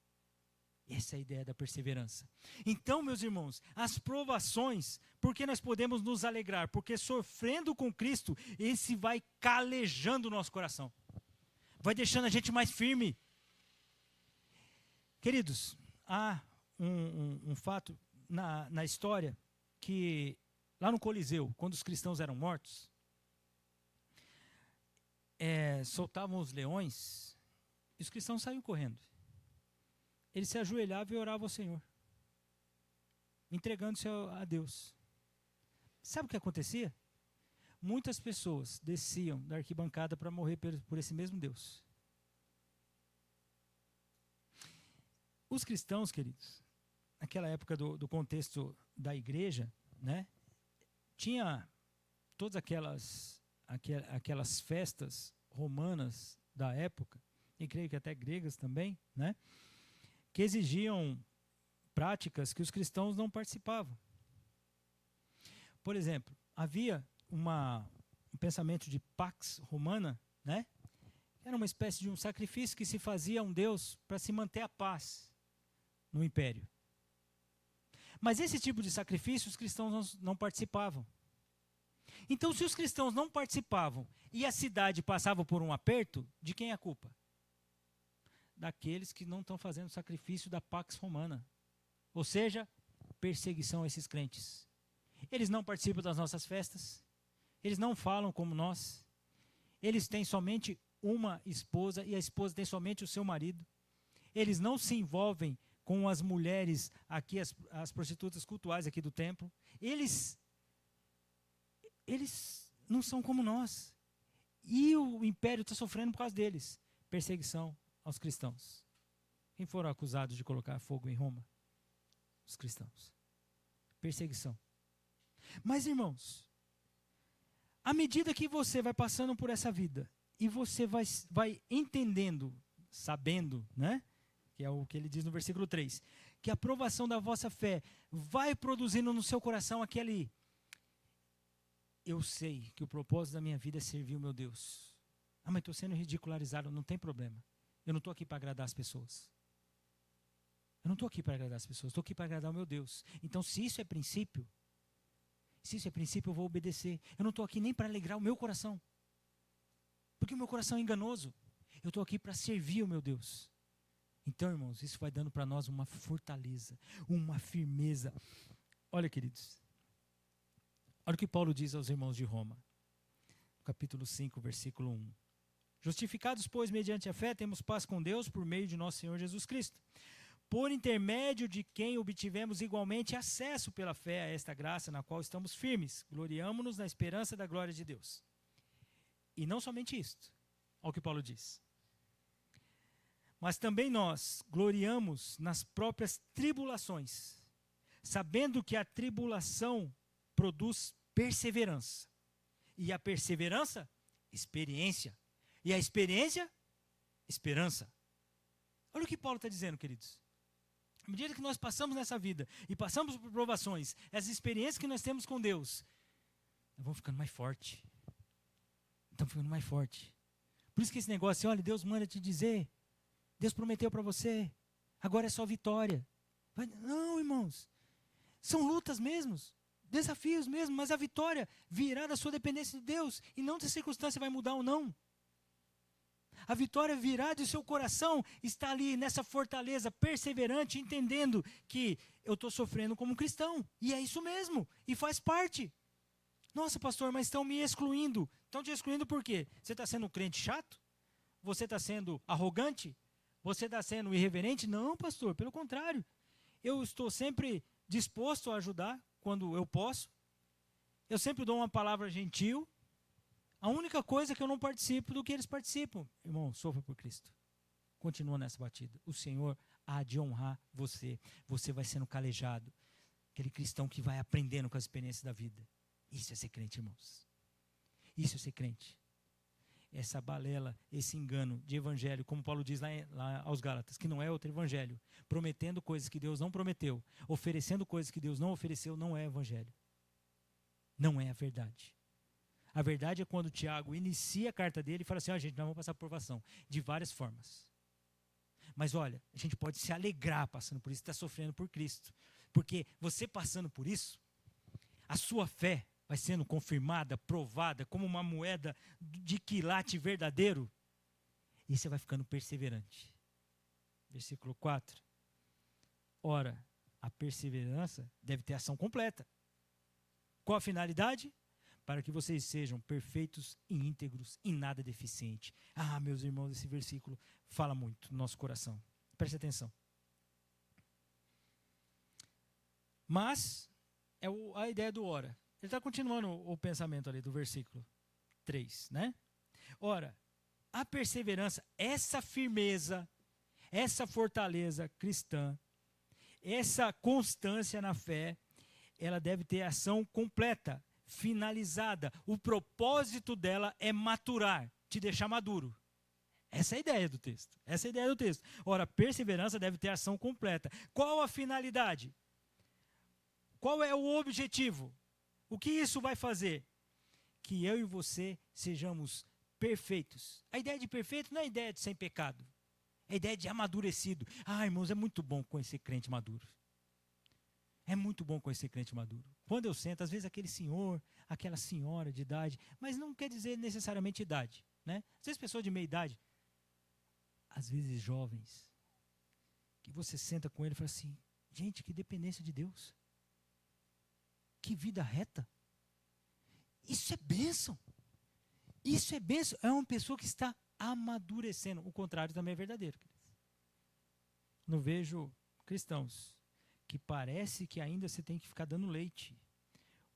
Essa é a ideia da perseverança. Então, meus irmãos, as provações, porque nós podemos nos alegrar? Porque sofrendo com Cristo, esse vai calejando o nosso coração. Vai deixando a gente mais firme. Queridos, há um fato na história que lá no Coliseu, quando os cristãos eram mortos, soltavam os leões e os cristãos saíam correndo. Eles se ajoelhavam e oravam ao Senhor, entregando-se a Deus. Sabe o que acontecia? Muitas pessoas desciam da arquibancada para morrer por esse mesmo Deus. Os cristãos, queridos, naquela época do contexto da igreja, né, tinha todas aquelas festas romanas da época, e creio que até gregas também, né, que exigiam práticas que os cristãos não participavam. Por exemplo, havia um pensamento de pax romana, né? Era uma espécie de um sacrifício que se fazia a um deus para se manter a paz no império. Mas esse tipo de sacrifício os cristãos não participavam. Então, se os cristãos não participavam e a cidade passava por um aperto, de quem é a culpa? Daqueles que não estão fazendo o sacrifício da Pax Romana. Ou seja, perseguição a esses crentes. Eles não participam das nossas festas, eles não falam como nós, eles têm somente uma esposa e a esposa tem somente o seu marido. Eles não se envolvem com as mulheres aqui, as prostitutas cultuais aqui do templo. Eles não são como nós. E o império está sofrendo por causa deles. Perseguição aos cristãos. Quem foram acusados de colocar fogo em Roma? Os cristãos. Perseguição. Mas, irmãos, à medida que você vai passando por essa vida e você vai entendendo, sabendo, né? Que é o que ele diz no versículo 3, que a provação da vossa fé vai produzindo no seu coração aquele eu sei que o propósito da minha vida é servir o meu Deus. Ah, mas estou sendo ridicularizado, não tem problema. Eu não estou aqui para agradar as pessoas. Eu não estou aqui para agradar as pessoas, estou aqui para agradar o meu Deus. Então, se isso é princípio, eu vou obedecer. Eu não estou aqui nem para alegrar o meu coração, porque o meu coração é enganoso. Eu estou aqui para servir o meu Deus. Então, irmãos, isso vai dando para nós uma fortaleza, uma firmeza. Olha, queridos, olha o que Paulo diz aos irmãos de Roma, capítulo 5, versículo 1. Justificados, pois, mediante a fé, temos paz com Deus por meio de nosso Senhor Jesus Cristo, por intermédio de quem obtivemos igualmente acesso pela fé a esta graça na qual estamos firmes. Gloriamo-nos na esperança da glória de Deus. E não somente isto, olha o que Paulo diz. Mas também nós gloriamos nas próprias tribulações, sabendo que a tribulação produz perseverança. E a perseverança, experiência. E a experiência, esperança. Olha o que Paulo está dizendo, queridos. À medida que nós passamos nessa vida e passamos por provações, as experiências que nós temos com Deus, nós vamos ficando mais forte. Estamos ficando mais forte. Por isso que esse negócio, olha, Deus manda te dizer, Deus prometeu para você, agora é só vitória. Não, irmãos, são lutas mesmo, desafios mesmo, mas a vitória virá da sua dependência de Deus e não se a circunstância vai mudar ou não. A vitória virá de seu coração, está ali nessa fortaleza perseverante, entendendo que eu estou sofrendo como cristão. E é isso mesmo, e faz parte. Nossa, pastor, mas estão me excluindo. Estão te excluindo por quê? Você está sendo um crente chato? Você está sendo arrogante? Você está sendo irreverente? Não, pastor, pelo contrário. Eu estou sempre disposto a ajudar quando eu posso. Eu sempre dou uma palavra gentil. A única coisa é que eu não participo do que eles participam. Irmão, sofra por Cristo. Continua nessa batida. O Senhor há de honrar você. Você vai sendo calejado. Aquele cristão que vai aprendendo com as experiências da vida. Isso é ser crente, irmãos. Isso é ser crente. Essa balela, esse engano de evangelho, como Paulo diz lá aos Gálatas, que não é outro evangelho. Prometendo coisas que Deus não prometeu. Oferecendo coisas que Deus não ofereceu, não é evangelho. Não é a verdade. A verdade é quando Tiago inicia a carta dele e fala assim, gente, nós vamos passar por provação, de várias formas. Mas olha, a gente pode se alegrar passando por isso, está sofrendo por Cristo. Porque você passando por isso, a sua fé vai sendo confirmada, provada, como uma moeda de quilate verdadeiro. E você vai ficando perseverante. Versículo 4. Ora, a perseverança deve ter ação completa. Qual a finalidade? Para que vocês sejam perfeitos e íntegros, em nada deficiente. Ah, meus irmãos, esse versículo fala muito no nosso coração. Preste atenção. Mas, é a ideia do ora. Ele está continuando o pensamento ali do versículo 3, né? Ora, a perseverança, essa firmeza, essa fortaleza cristã, essa constância na fé, ela deve ter ação completa, finalizada. O propósito dela é maturar, te deixar maduro. Essa é a ideia do texto. Essa é a ideia do texto. Ora, a perseverança deve ter ação completa. Qual a finalidade? Qual é o objetivo? O que isso vai fazer? Que eu e você sejamos perfeitos. A ideia de perfeito não é a ideia de sem pecado. É a ideia de amadurecido. Ah, irmãos, é muito bom conhecer crente maduro. É muito bom conhecer crente maduro. Quando eu sento, às vezes aquele senhor, aquela senhora de idade, mas não quer dizer necessariamente idade, né? Às vezes pessoas de meia idade, às vezes jovens, que você senta com ele e fala assim, gente, que dependência de Deus. Que vida reta. Isso é bênção. Isso é bênção. É uma pessoa que está amadurecendo. O contrário também é verdadeiro. Não vejo cristãos que parece que ainda você tem que ficar dando leite.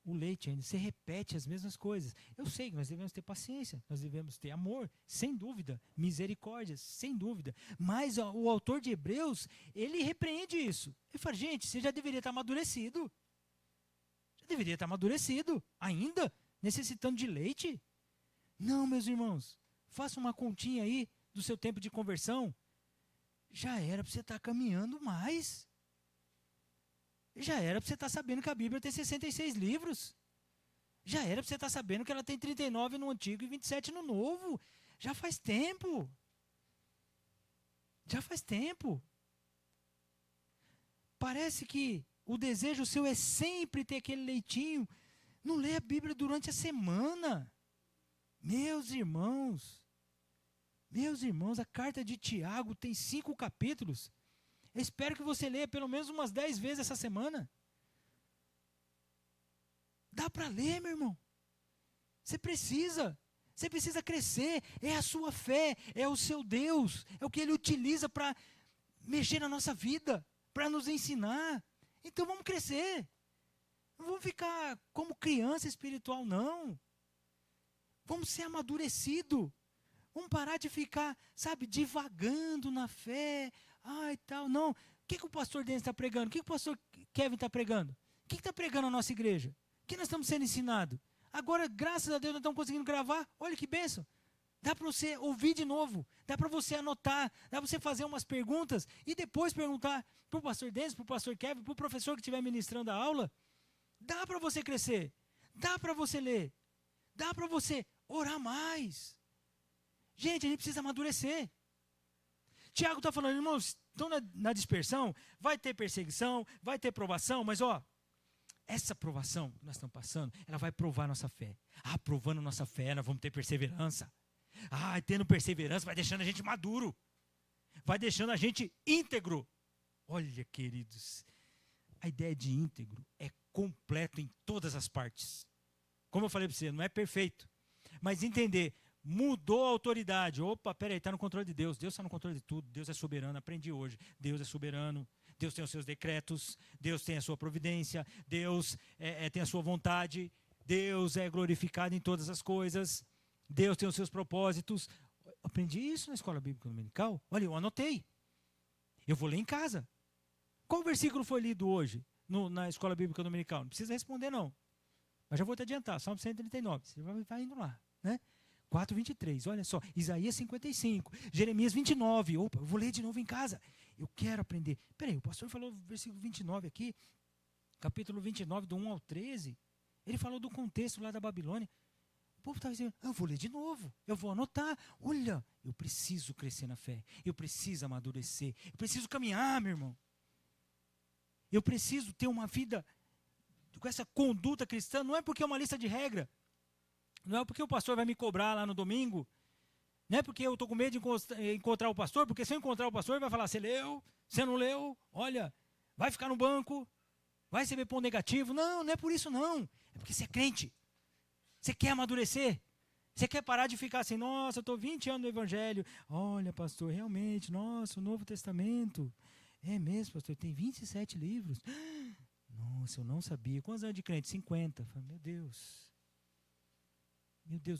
O leite ainda, você repete as mesmas coisas. Eu sei que nós devemos ter paciência, nós devemos ter amor, sem dúvida, misericórdia, sem dúvida. Mas o autor de Hebreus, ele repreende isso. Ele fala, gente, você já deveria estar amadurecido. Já deveria estar amadurecido, ainda necessitando de leite? Não, meus irmãos, faça uma continha aí do seu tempo de conversão. Já era para você estar caminhando mais. Já era para você estar sabendo que a Bíblia tem 66 livros. Já era para você estar sabendo que ela tem 39 no Antigo e 27 no Novo. Já faz tempo. Já faz tempo. Parece que o desejo seu é sempre ter aquele leitinho. Não lê a Bíblia durante a semana. Meus irmãos, a carta de Tiago tem 5 capítulos. Eu espero que você leia pelo menos umas 10 vezes essa semana. Dá para ler, meu irmão. Você precisa crescer. É a sua fé, é o seu Deus, é o que Ele utiliza para mexer na nossa vida, para nos ensinar. Então vamos crescer. Não vamos ficar como criança espiritual, não. Vamos ser amadurecidos. Vamos parar de ficar, divagando na fé. E tal. Não. O que o pastor Denis está pregando? O que o pastor Kevin está pregando? O que está pregando a nossa igreja? O que nós estamos sendo ensinados? Agora, graças a Deus, nós estamos conseguindo gravar. Olha que bênção. Dá para você ouvir de novo. Dá para você anotar. Dá para você fazer umas perguntas e depois perguntar para o pastor Denis, para o pastor Kevin, para o professor que estiver ministrando a aula. Dá para você crescer. Dá para você ler. Dá para você orar mais. Gente, a gente precisa amadurecer. Tiago está falando, irmãos, estão na dispersão, vai ter perseguição, vai ter provação, mas essa provação que nós estamos passando, ela vai provar nossa fé. Provando nossa fé, nós vamos ter perseverança. Tendo perseverança, vai deixando a gente maduro. Vai deixando a gente íntegro. Olha, queridos, a ideia de íntegro é completo em todas as partes. Como eu falei para você, não é perfeito. Mas entender, mudou a autoridade. Opa, peraí, está no controle de Deus. Deus está no controle de tudo. Deus é soberano, aprendi hoje. Deus é soberano. Deus tem os seus decretos. Deus tem a sua providência. Deus tem a sua vontade. Deus é glorificado em todas as coisas. Deus tem os seus propósitos. Aprendi isso na escola bíblica dominical. Olha, eu anotei. Eu vou ler em casa. Qual versículo foi lido hoje na escola bíblica dominical? Não precisa responder, não. Mas já vou te adiantar. Salmo 139. Você vai indo lá, né? 4:23, olha só, Isaías 55, Jeremias 29, opa, eu vou ler de novo em casa, eu quero aprender. Peraí, o pastor falou versículo 29 aqui, capítulo 29, do 1 ao 13, ele falou do contexto lá da Babilônia. O povo estava dizendo, eu vou ler de novo, eu vou anotar, olha, eu preciso crescer na fé, eu preciso amadurecer, eu preciso caminhar, meu irmão. Eu preciso ter uma vida com essa conduta cristã, não é porque é uma lista de regra, não é porque o pastor vai me cobrar lá no domingo, não é porque eu estou com medo de encontrar o pastor, porque se eu encontrar o pastor, ele vai falar, você leu, você não leu, olha, vai ficar no banco, vai receber ponto negativo. Não, não é por isso não, é porque você é crente, você quer amadurecer, você quer parar de ficar assim, nossa, eu estou 20 anos no evangelho, olha pastor, realmente, nossa, o Novo Testamento, é mesmo pastor, tem 27 livros, nossa, eu não sabia, quantos anos de crente? 50, falei, meu Deus,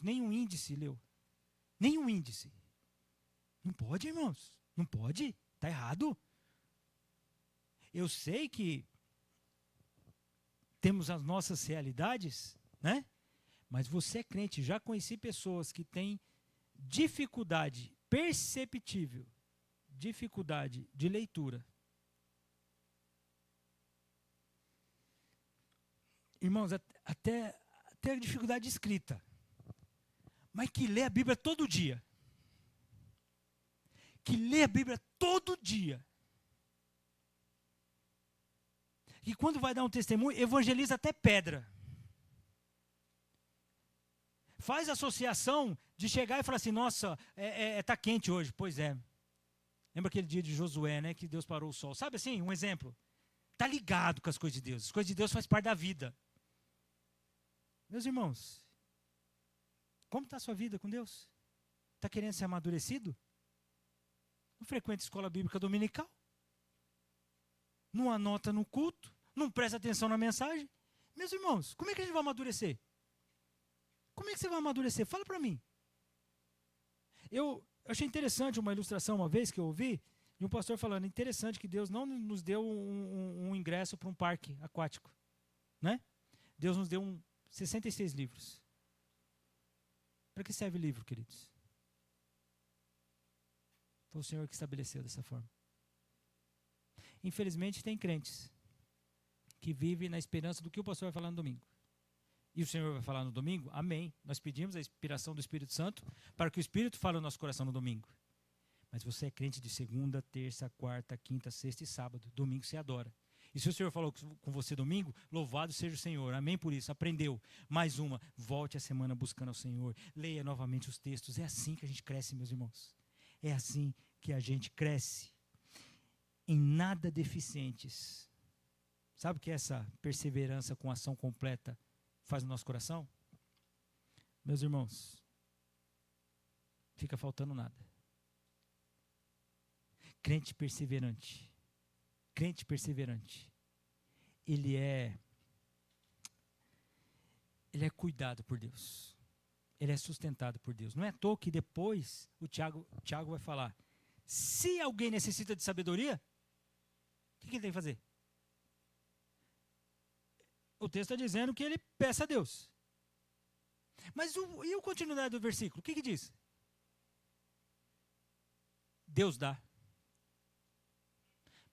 nenhum índice leu. Nenhum índice. Não pode, irmãos. Não pode. Está errado. Eu sei que temos as nossas realidades, né? Mas você é crente. Já conheci pessoas que têm dificuldade perceptível, dificuldade de leitura. Irmãos, até a dificuldade de escrita. Mas que lê a Bíblia todo dia. Que lê a Bíblia todo dia. E quando vai dar um testemunho, evangeliza até pedra. Faz associação de chegar e falar assim, nossa, tá quente hoje. Pois é. Lembra aquele dia de Josué, né? Que Deus parou o sol. Sabe assim, um exemplo? Está ligado com as coisas de Deus. As coisas de Deus fazem parte da vida. Meus irmãos, como está a sua vida com Deus? Está querendo ser amadurecido? Não frequenta escola bíblica dominical? Não anota no culto? Não presta atenção na mensagem? Meus irmãos, como é que a gente vai amadurecer? Como é que você vai amadurecer? Fala para mim. Eu achei interessante uma ilustração uma vez que eu ouvi, de um pastor falando, interessante que Deus não nos deu um ingresso para um parque aquático. Né? Deus nos deu 66 livros. Para que serve livro, queridos? Foi o Senhor que estabeleceu dessa forma. Infelizmente, tem crentes que vivem na esperança do que o pastor vai falar no domingo. E o Senhor vai falar no domingo? Amém. Nós pedimos a inspiração do Espírito Santo para que o Espírito fale no nosso coração no domingo. Mas você é crente de segunda, terça, quarta, quinta, sexta e sábado. Domingo você adora. E se o Senhor falou com você domingo, louvado seja o Senhor. Amém por isso. Aprendeu. Mais uma. Volte a semana buscando ao Senhor. Leia novamente os textos. É assim que a gente cresce, meus irmãos. É assim que a gente cresce. Em nada deficientes. Sabe o que essa perseverança com ação completa faz no nosso coração? Meus irmãos, fica faltando nada. Crente perseverante, ele é cuidado por Deus, ele é sustentado por Deus. Não é à toa que depois o Tiago vai falar, se alguém necessita de sabedoria, o que ele tem que fazer? O texto está dizendo que ele peça a Deus. Mas e a continuidade do versículo? O que diz? Deus dá.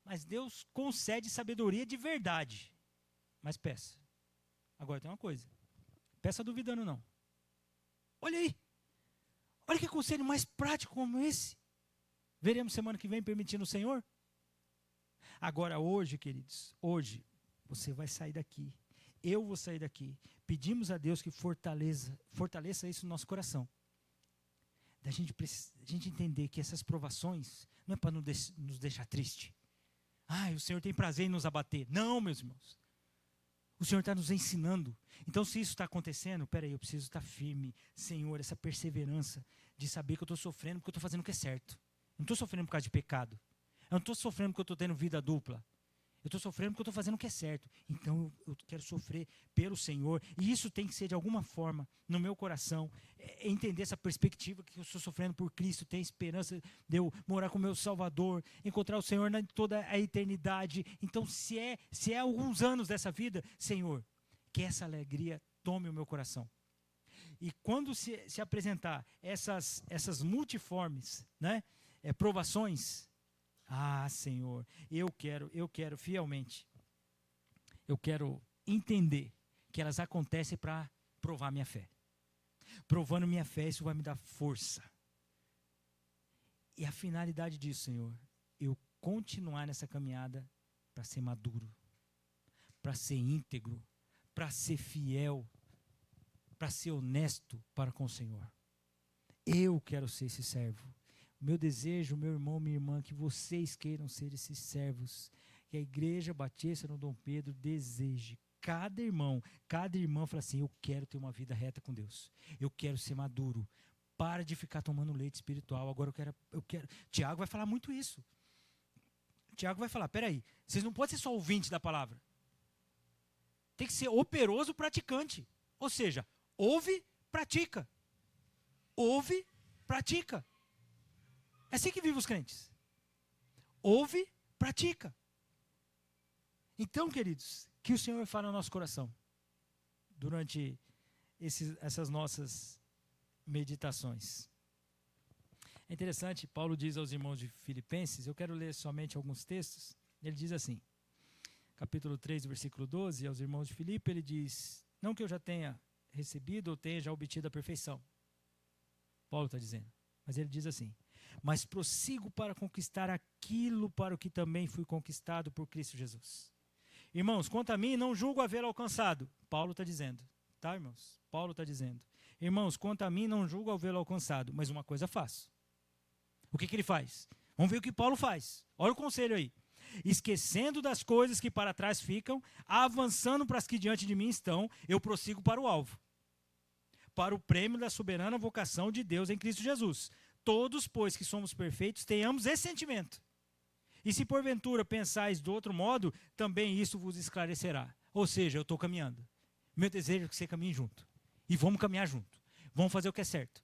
Mas Deus concede sabedoria de verdade. Mas peça. Agora tem uma coisa. Peça duvidando não. Olha aí. Olha que conselho mais prático como esse. Veremos semana que vem, permitindo o Senhor. Agora hoje, queridos, hoje você vai sair daqui. Eu vou sair daqui. Pedimos a Deus que fortaleça isso no nosso coração. Da gente entender que essas provações não é para nos deixar triste. O Senhor tem prazer em nos abater. Não, meus irmãos. O Senhor está nos ensinando. Então, se isso está acontecendo, peraí, eu preciso estar firme. Senhor, essa perseverança de saber que eu estou sofrendo porque eu estou fazendo o que é certo. Eu não estou sofrendo por causa de pecado. Eu não estou sofrendo porque eu estou tendo vida dupla. Eu estou sofrendo porque eu estou fazendo o que é certo. Então eu quero sofrer pelo Senhor. E isso tem que ser de alguma forma no meu coração. Entender essa perspectiva que eu estou sofrendo por Cristo. Ter esperança de eu morar com o meu Salvador. Encontrar o Senhor em toda a eternidade. Então se é alguns anos dessa vida, Senhor, que essa alegria tome o meu coração. E quando se apresentar essas multiformes, né, provações... Senhor, eu quero fielmente, eu quero entender que elas acontecem para provar minha fé. Provando minha fé, isso vai me dar força. E a finalidade disso, Senhor, eu continuar nessa caminhada para ser maduro, para ser íntegro, para ser fiel, para ser honesto para com o Senhor. Eu quero ser esse servo. Meu desejo, meu irmão, minha irmã, que vocês queiram ser esses servos. Que a Igreja Batista no Dom Pedro deseje. Cada irmã fala assim, eu quero ter uma vida reta com Deus. Eu quero ser maduro. Para de ficar tomando leite espiritual. Agora eu quero. Tiago vai falar muito isso. Tiago vai falar, peraí, vocês não podem ser só ouvintes da palavra. Tem que ser operoso praticante. Ou seja, ouve, pratica. Ouve, pratica. É assim que vivem os crentes. Ouve, pratica. Então, queridos, que o Senhor fale no nosso coração durante essas nossas meditações. É interessante, Paulo diz aos irmãos de Filipenses, eu quero ler somente alguns textos, ele diz assim, capítulo 3, versículo 12, aos irmãos de Filipe, ele diz, não que eu já tenha recebido ou tenha já obtido a perfeição. Paulo está dizendo, mas ele diz assim, mas prossigo para conquistar aquilo para o que também fui conquistado por Cristo Jesus. Irmãos, quanto a mim, não julgo havê-lo alcançado. Paulo está dizendo, tá, irmãos? Paulo está dizendo. Irmãos, quanto a mim, não julgo havê-lo alcançado, mas uma coisa faço. O que ele faz? Vamos ver o que Paulo faz. Olha o conselho aí. Esquecendo das coisas que para trás ficam, avançando para as que diante de mim estão, eu prossigo para o alvo. Para o prêmio da soberana vocação de Deus em Cristo Jesus. Todos, pois que somos perfeitos, tenhamos esse sentimento. E se porventura pensais do outro modo, também isso vos esclarecerá. Ou seja, eu estou caminhando. Meu desejo é que você caminhe junto. E vamos caminhar junto. Vamos fazer o que é certo.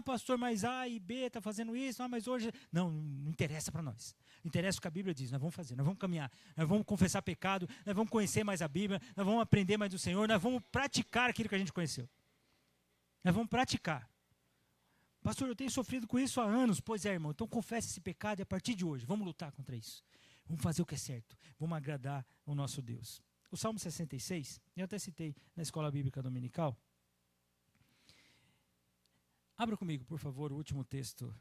Pastor, mas A e B está fazendo isso, mas hoje... Não interessa para nós. Interessa o que a Bíblia diz. Nós vamos fazer, nós vamos caminhar. Nós vamos confessar pecado, nós vamos conhecer mais a Bíblia, nós vamos aprender mais do Senhor, nós vamos praticar aquilo que a gente conheceu. Nós vamos praticar. Pastor, eu tenho sofrido com isso há anos. Pois é, irmão, então confesse esse pecado e a partir de hoje, vamos lutar contra isso. Vamos fazer o que é certo. Vamos agradar o nosso Deus. O Salmo 66, eu até citei na Escola Bíblica Dominical. Abra comigo, por favor, o último texto.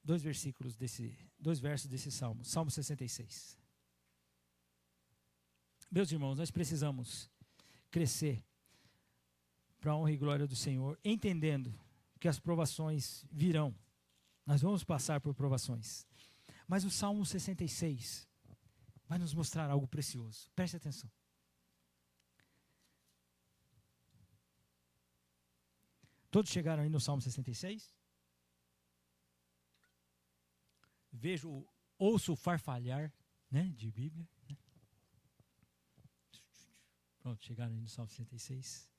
2 versos desse Salmo. Salmo 66. Meus irmãos, nós precisamos crescer para a honra e glória do Senhor, entendendo que as provações virão. Nós vamos passar por provações. Mas o Salmo 66 vai nos mostrar algo precioso. Preste atenção. Todos chegaram aí no Salmo 66? Ouço o farfalhar, né, de Bíblia. Né? Pronto, chegaram aí no Salmo 66.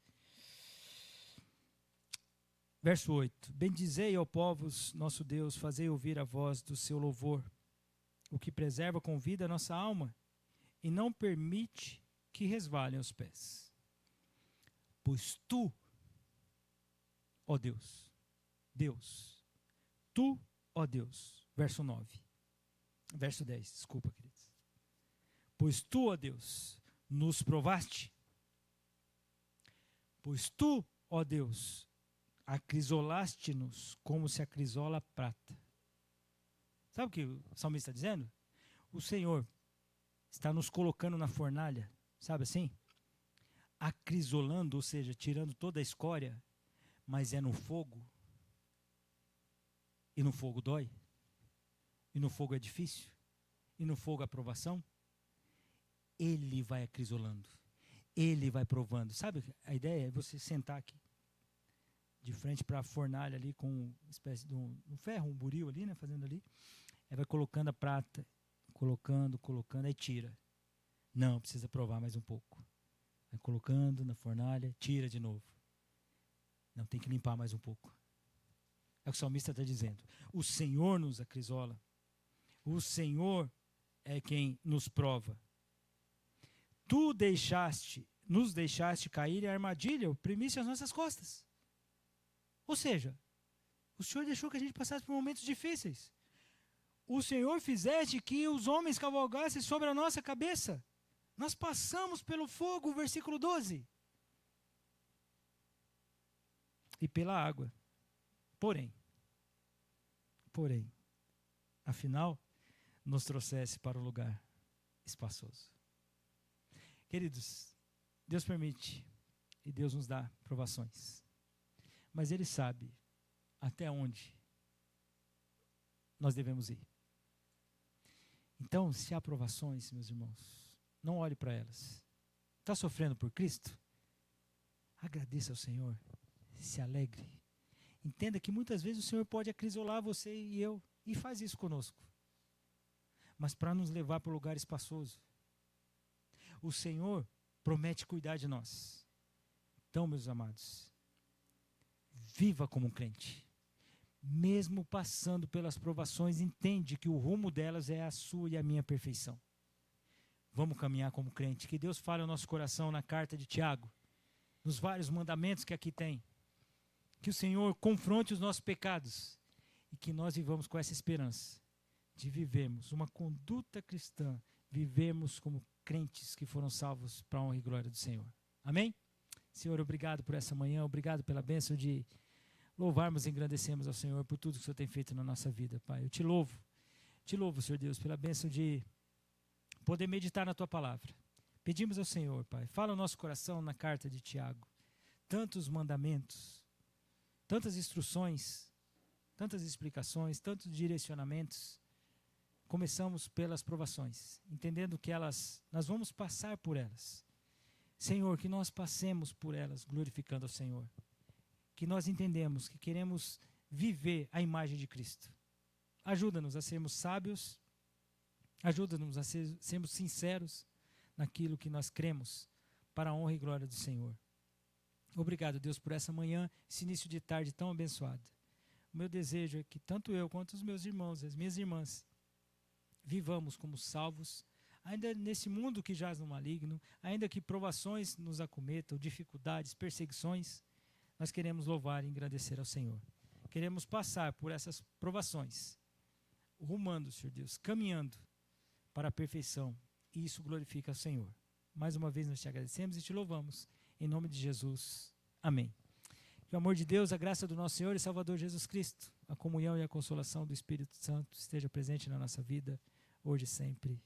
Verso 8. Bendizei, ó povos, nosso Deus, fazei ouvir a voz do seu louvor, o que preserva com vida a nossa alma e não permite que resvalem os pés. Pois tu, ó Deus, tu, ó Deus, verso 9, verso 10, desculpa, queridos. Pois tu, ó Deus, nos provaste, pois tu, ó Deus, acrisolaste-nos como se acrisola a prata. Sabe o que o salmista está dizendo? O Senhor está nos colocando na fornalha, sabe assim? Acrisolando, ou seja, tirando toda a escória, mas é no fogo. E no fogo dói. E no fogo é difícil. E no fogo a provação. Ele vai acrisolando. Ele vai provando. Sabe, a ideia é você sentar aqui, de frente para a fornalha ali, com uma espécie de um ferro, um buril ali, né, fazendo ali. Aí vai colocando a prata, colocando, aí tira. Não, precisa provar mais um pouco. Vai colocando na fornalha, tira de novo. Não, tem que limpar mais um pouco. É o que o salmista está dizendo. O Senhor nos acrisola. O Senhor é quem nos prova. Tu nos deixaste cair em armadilha, oprimiste as nossas costas. Ou seja, o Senhor deixou que a gente passasse por momentos difíceis. O Senhor fizeste que os homens cavalgassem sobre a nossa cabeça. Nós passamos pelo fogo, versículo 12. E pela água. Porém, afinal, nos trouxesse para um lugar espaçoso. Queridos, Deus permite e Deus nos dá provações. Mas Ele sabe até onde nós devemos ir. Então, se há provações, meus irmãos, não olhe para elas. Está sofrendo por Cristo? Agradeça ao Senhor, se alegre. Entenda que muitas vezes o Senhor pode acrisolar você e eu, e faz isso conosco. Mas para nos levar para um lugar espaçoso. O Senhor promete cuidar de nós. Então, meus amados, viva como um crente. Mesmo passando pelas provações, entende que o rumo delas é a sua e a minha perfeição. Vamos caminhar como crente. Que Deus fale ao nosso coração na carta de Tiago, nos vários mandamentos que aqui tem. Que o Senhor confronte os nossos pecados e que nós vivamos com essa esperança de vivermos uma conduta cristã, vivemos como crentes que foram salvos para a honra e glória do Senhor. Amém? Senhor, obrigado por essa manhã, obrigado pela bênção de louvarmos e engrandecemos ao Senhor por tudo que o Senhor tem feito na nossa vida, Pai. Eu te louvo, Senhor Deus, pela bênção de poder meditar na Tua palavra. Pedimos ao Senhor, Pai, fala o nosso coração na carta de Tiago. Tantos mandamentos, tantas instruções, tantas explicações, tantos direcionamentos. Começamos pelas provações, entendendo que nós vamos passar por elas. Senhor, que nós passemos por elas, glorificando ao Senhor. Que nós entendemos que queremos viver a imagem de Cristo. Ajuda-nos a sermos sábios, ajuda-nos a sermos sinceros naquilo que nós cremos, para a honra e glória do Senhor. Obrigado, Deus, por essa manhã, esse início de tarde tão abençoado. O meu desejo é que tanto eu quanto os meus irmãos e as minhas irmãs vivamos como salvos, ainda nesse mundo que jaz no maligno, ainda que provações nos acometam, dificuldades, perseguições, nós queremos louvar e engrandecer ao Senhor. Queremos passar por essas provações, rumando, Senhor Deus, caminhando para a perfeição, e isso glorifica ao Senhor. mais uma vez nós te agradecemos e te louvamos. Em nome de Jesus. Amém. Que o amor de Deus, a graça do nosso Senhor e Salvador Jesus Cristo, a comunhão e a consolação do Espírito Santo esteja presente na nossa vida, hoje e sempre.